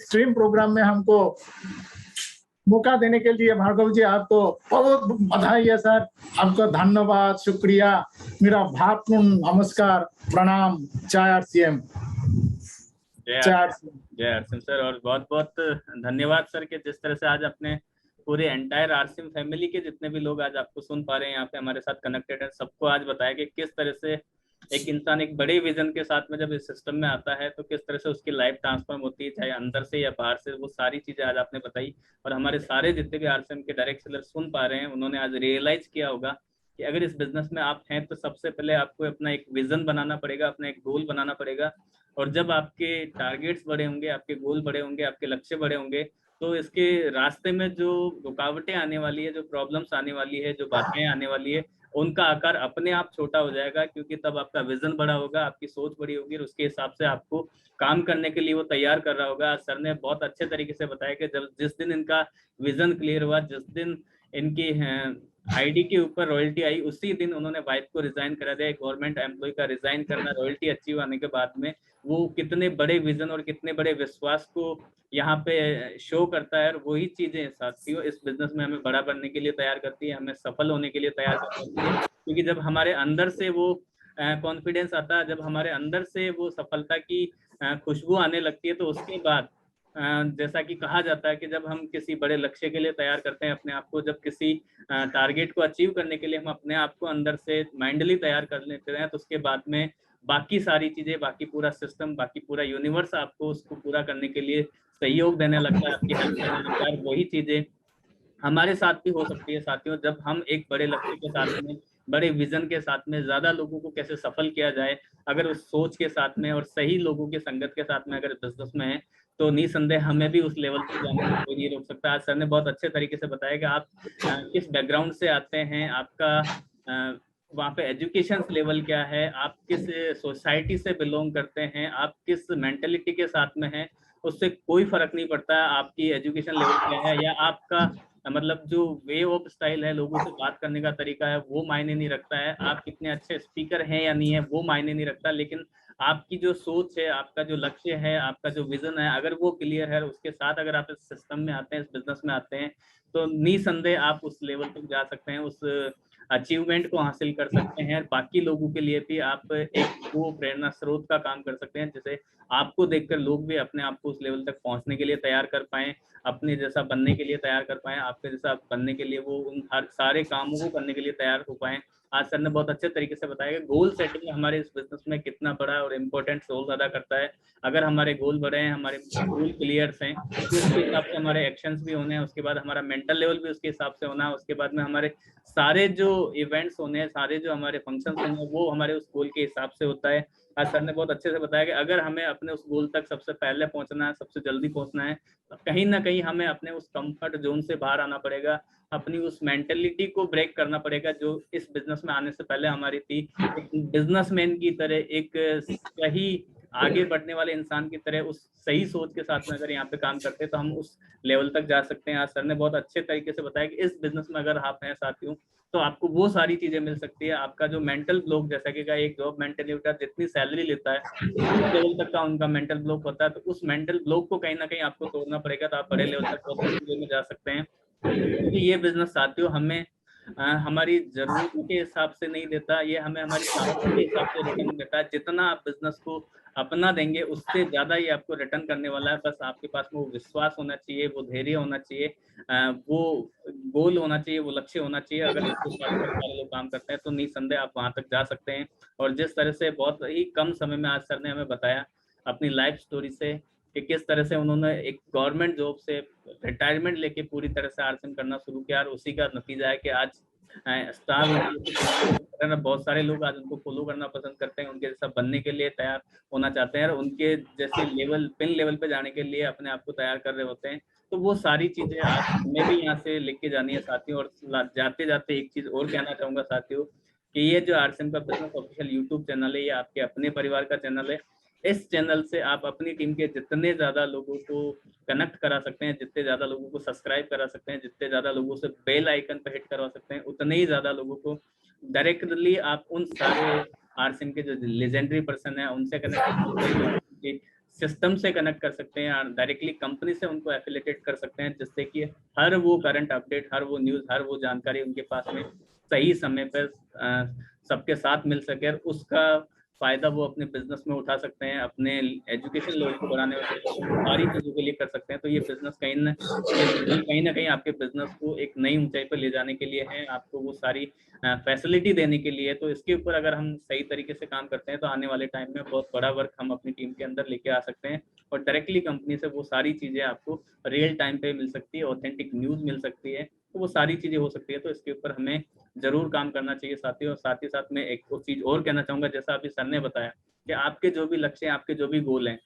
स्ट्रीम प्रोग्राम में हमको मौका देने के लिए भार्गव जी आपको बहुत बधाई है सर। आपका धन्यवाद, शुक्रिया। मेरा भावपूर्ण नमस्कार, प्रणाम। जय आरसीएम। जय आरसीएम सर। और बहुत बहुत धन्यवाद सर कि जिस तरह से आज अपने पूरे एंटायर आरसीएम फैमिली के जितने भी लोग आज आपको सुन पा रहे हैं, यहाँ पे हमारे साथ कनेक्टेड है, सबको आज बताया कि किस तरह से एक इंसान एक बड़े विजन के साथ में जब इस सिस्टम में आता है तो किस तरह से उसकी लाइफ ट्रांसफॉर्म होती है, चाहे अंदर से या बाहर से। वो सारी चीजें आज आपने बताई और हमारे सारे जितने भी आरसीएम के डायरेक्ट सेलर सुन पा रहे हैं, उन्होंने आज रियलाइज किया होगा कि अगर इस बिजनेस में आप हैं तो सबसे पहले आपको अपना एक विजन बनाना पड़ेगा, अपना एक गोल बनाना पड़ेगा। और जब आपके टारगेट्स बड़े होंगे, आपके गोल बड़े होंगे, आपके लक्ष्य बड़े होंगे, तो इसके रास्ते में जो रुकावटें आने वाली है, जो प्रॉब्लम्स आने वाली है, जो बाधाएं आने वाली है, उनका आकार अपने आप छोटा हो जाएगा। क्योंकि तब आपका विजन बड़ा होगा, आपकी सोच बड़ी होगी और उसके हिसाब से आपको काम करने के लिए वो तैयार कर रहा होगा। सर ने बहुत अच्छे तरीके से बताया कि जब जिस दिन इनका विजन क्लियर हुआ, जिस दिन इनकी आईडी के ऊपर रॉयल्टी आई, उसी दिन उन्होंने वाइफ को रिजाइन करा दिया। गवर्नमेंट एम्प्लॉय का रिजाइन करना रॉयल्टी अचीव आने के बाद में, वो कितने बड़े विजन और कितने बड़े विश्वास को यहाँ पे शो करता है। और वही चीजें साथियों इस बिजनेस में हमें बड़ा बनने के लिए तैयार करती है, हमें सफल होने के लिए तैयार करती है। क्योंकि जब हमारे अंदर से वो कॉन्फिडेंस आता है, जब हमारे अंदर से वो सफलता की खुशबू आने लगती है, तो उसके बाद जैसा कि कहा जाता है कि जब हम किसी बड़े लक्ष्य के लिए तैयार करते हैं अपने आप को, जब किसी टारगेट को अचीव करने के लिए हम अपने आप को अंदर से माइंडली तैयार कर लेते हैं, तो उसके बाद में बाकी सारी चीजें, बाकी पूरा सिस्टम, बाकी पूरा यूनिवर्स आपको उसको पूरा करने के लिए सहयोग देने लगता है, आपकी हेल्प करने लगता है। वही चीजें हमारे साथ भी हो सकती है साथियों। जब हम एक बड़े लक्ष्य के साथ में, बड़े विजन के साथ में, ज्यादा लोगों को कैसे सफल किया जाए, अगर उस सोच के साथ में और सही लोगों की संगत के साथ में अगर बिजनेस में है, तो निसंदेह हमें भी उस लेवल पे जाने में कोई नहीं रोक सकता। आज सर ने बहुत अच्छे तरीके से बताया कि आप किस बैकग्राउंड से आते हैं, आपका वहाँ पे एजुकेशन लेवल क्या है, आप किस सोसाइटी से बिलोंग करते हैं, आप किस मेंटेलिटी के साथ में हैं, उससे कोई फर्क नहीं पड़ता आपकी एजुकेशन लेवल क्या है या आपका मतलब जो वे ऑफ स्टाइल है, लोगों से बात करने का तरीका है, वो मायने नहीं रखता है। आप कितने अच्छे स्पीकर हैं या नहीं है वो मायने नहीं रखता, लेकिन आपकी जो सोच है, आपका जो लक्ष्य है, आपका जो विजन है, अगर वो क्लियर है, उसके साथ अगर आप इस सिस्टम में आते हैं, इस बिजनेस में आते हैं, तो निसंदेह आप उस लेवल तक जा सकते हैं, उस अचीवमेंट को हासिल कर सकते हैं। बाकी लोगों के लिए भी आप एक वो प्रेरणा स्रोत का काम कर सकते हैं, जैसे आपको देखकर लोग भी अपने आप को उस लेवल तक पहुंचने के लिए तैयार कर पाएं, अपने जैसा बनने के लिए तैयार कर पाएं, आपके जैसा बनने के लिए वो उन हर सारे कामों को करने के लिए तैयार हो पाएं। आज सर ने बहुत अच्छे तरीके से बताया कि गोल सेटिंग हमारे इस बिजनेस में कितना बड़ा और इम्पोर्टेंट रोल अदा करता है। अगर हमारे गोल बड़े हैं, हमारे गोल क्लियर हैं, तो उसके हिसाब से हमारे एक्शंस भी होने हैं, उसके बाद हमारा मेंटल लेवल भी उसके हिसाब से होना है, उसके बाद में हमारे सारे जो इवेंट्स होने हैं, सारे जो हमारे फंक्शंस होने हैं, वो हमारे उस गोल के हिसाब से होता है। आज सर ने बहुत अच्छे से बताया कि अगर हमें अपने उस गोल तक सबसे पहले पहुंचना है, सबसे जल्दी पहुंचना है, तो कहीं ना कहीं हमें अपने उस कंफर्ट जोन से बाहर आना पड़ेगा, अपनी उस मेंटेलिटी को ब्रेक करना पड़ेगा जो इस बिजनेस में आने से पहले हमारी थी। एक बिजनेसमैन की तरह, एक सही आगे बढ़ने वाले इंसान की तरह, उस सही सोच के साथ में अगर यहाँ पे काम करते हैं तो हम उस लेवल तक जा सकते हैं। आज सर ने बहुत अच्छे तरीके से बताया कि इस बिजनेस में अगर आप हैं साथियों, तो आपको वो सारी चीजें मिल सकती है। आपका जो मेंटल ब्लॉक, जैसा कि एक जॉब मेंटली होता है, जितनी सैलरी लेता है उस लेवल तक का उनका मेंटल ब्लॉक होता है, तो उस मेंटल ब्लॉक को कहीं ना कहीं आपको तोड़ना पड़ेगा, तो आप बड़े लेवल तक बहुत अच्छी वे में जा सकते हैं। क्योंकि ये बिजनेस साथियों हमें हमारी जरूरतों के हिसाब से नहीं देता, ये हमें हमारी सामर्थ्य के हिसाब से रिटर्न देता है। जितना आप बिजनेस को अपना देंगे, उससे ज्यादा ये आपको रिटर्न करने वाला है। बस आपके पास वो विश्वास होना चाहिए, वो धैर्य होना चाहिए, वो गोल होना चाहिए, वो लक्ष्य होना चाहिए। अगर इसके साथ सारे लोग काम करते हैं तो निसंदेह आप वहां तक जा सकते हैं। और जिस तरह से बहुत ही कम समय में आज सर ने हमें बताया अपनी लाइफ स्टोरी से कि किस तरह से उन्होंने एक गवर्नमेंट जॉब से रिटायरमेंट लेके पूरी तरह से आरसीएम करना शुरू किया, और उसी का नतीजा है कि आज स्टार बहुत सारे लोग आज उनको फॉलो करना पसंद करते हैं, उनके जैसा बनने के लिए तैयार होना चाहते हैं, और उनके जैसे लेवल पिन लेवल पे जाने के लिए अपने आप को तैयार कर रहे होते हैं। तो वो सारी चीजें आज हमें भी यहाँ से लिख के जानी है साथियों। और जाते जाते एक चीज और कहना चाहूंगा साथियों, कि ये जो आरसीएम का बिजनेस ऑफिशियल यूट्यूब चैनल है, ये आपके अपने परिवार का चैनल है। इस चैनल से आप अपनी टीम के जितने ज्यादा लोगों को कनेक्ट करा सकते हैं, जितने ज्यादा लोगों को सब्सक्राइब करा सकते हैं, जितने ज्यादा लोगों से बेल आइकन पर हिट करवा सकते हैं, उतने ही ज्यादा लोगों को डायरेक्टली आप उन सारे आरसीएम के जो लेजेंडरी पर्सन है उनसे कनेक्ट कर सकते हैं, सिस्टम से कनेक्ट कर सकते हैं, डायरेक्टली कंपनी से उनको एफिलिएटेड कर सकते हैं, जिससे कि हर वो करंट अपडेट, हर वो न्यूज, हर वो जानकारी उनके पास में सही समय पर सबके साथ मिल सके, और उसका फायदा वो अपने बिजनेस में उठा सकते हैं, अपने एजुकेशन लेवल को बढ़ाने में सारी चीजों के लिए कर सकते हैं। तो ये बिजनेस कहीं ना कहीं आपके बिजनेस को एक नई ऊंचाई पर ले जाने के लिए है, आपको वो सारी फैसिलिटी देने के लिए। तो इसके ऊपर अगर हम सही तरीके से काम करते हैं तो आने वाले टाइम में बहुत बड़ा वर्क हम अपनी टीम के अंदर लेके आ सकते हैं, और डायरेक्टली कंपनी से वो सारी चीजें आपको रियल टाइम पे मिल सकती है, ऑथेंटिक न्यूज मिल सकती है, तो वो सारी चीजें हो सकती है। तो इसके ऊपर हमें जरूर काम करना चाहिए साथियों। और साथ ही साथ मैं एक चीज और कहना चाहूंगा, जैसा अभी सर ने बताया कि आपके जो भी लक्ष्य हैं, आपके जो भी गोल हैं,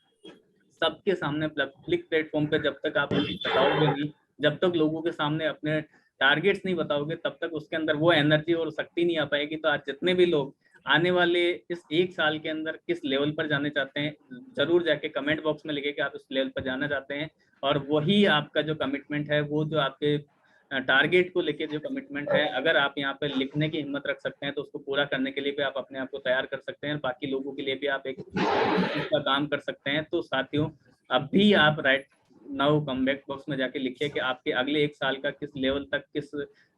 सबके सामने पब्लिक प्लेटफॉर्म पे जब तक आप बताओगे नहीं, जब तक लोगों के सामने अपने टारगेट्स नहीं बताओगे, तब तक उसके अंदर वो एनर्जी और शक्ति नहीं आ पाएगी। तो आज जितने भी लोग आने वाले इस एक साल के अंदर किस लेवल पर जाने चाहते हैं, जरूर जाके कमेंट बॉक्स में लिखे कि आप इस लेवल पर जाना चाहते हैं, और वही आपका जो कमिटमेंट है, वो जो आपके टारगेट को लेके जो कमिटमेंट है, अगर आप यहाँ पे लिखने की हिम्मत रख सकते हैं तो उसको पूरा करने के लिए भी आप अपने आप को तैयार कर सकते हैं, बाकी लोगों के लिए भी आप एक का काम कर सकते हैं। तो साथियों, अब भी आप राइट नाउ कमेंट बॉक्स में जाके लिखिए कि आपके अगले एक साल का किस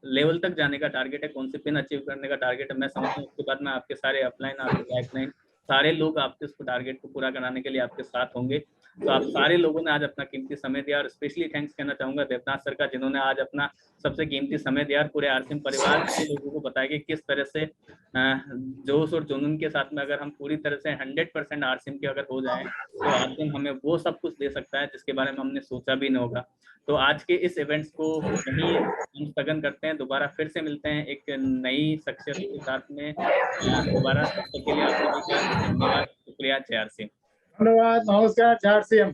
लेवल तक जाने का टारगेट है, कौन से पिन अचीव करने का टारगेट है। मैं समझता हूँ उसके बाद में आपके सारे अपलाइन, आपके बैकलाइन, सारे लोग आपके उस टारगेट को पूरा कराने के लिए आपके साथ होंगे। तो आप सारे लोगों ने आज अपना कीमती समय दिया, और स्पेशली थैंक्स कहना चाहूंगा देवनाथ सर का, जिन्होंने आज अपना सबसे कीमती समय दिया, पूरे आरसीएम परिवार के लोगों को बताया कि किस तरह से जोश और जुनून के साथ में अगर हम पूरी तरह से 100% आरसीएम के अगर हो जाएं, तो आरसीएम हमें वो सब कुछ दे सकता है जिसके बारे में हमने सोचा भी नहीं होगा। तो आज के इस इवेंट्स को यहीं हम स्थगन करते हैं, दोबारा फिर से मिलते हैं एक नई शख्सियत के साथ में दोबारा। तब तक के लिए आप सभी का धन्यवाद, शुक्रिया, जय आरसीएम। धन्यवाद, नमस्कार, जय आरसीएम।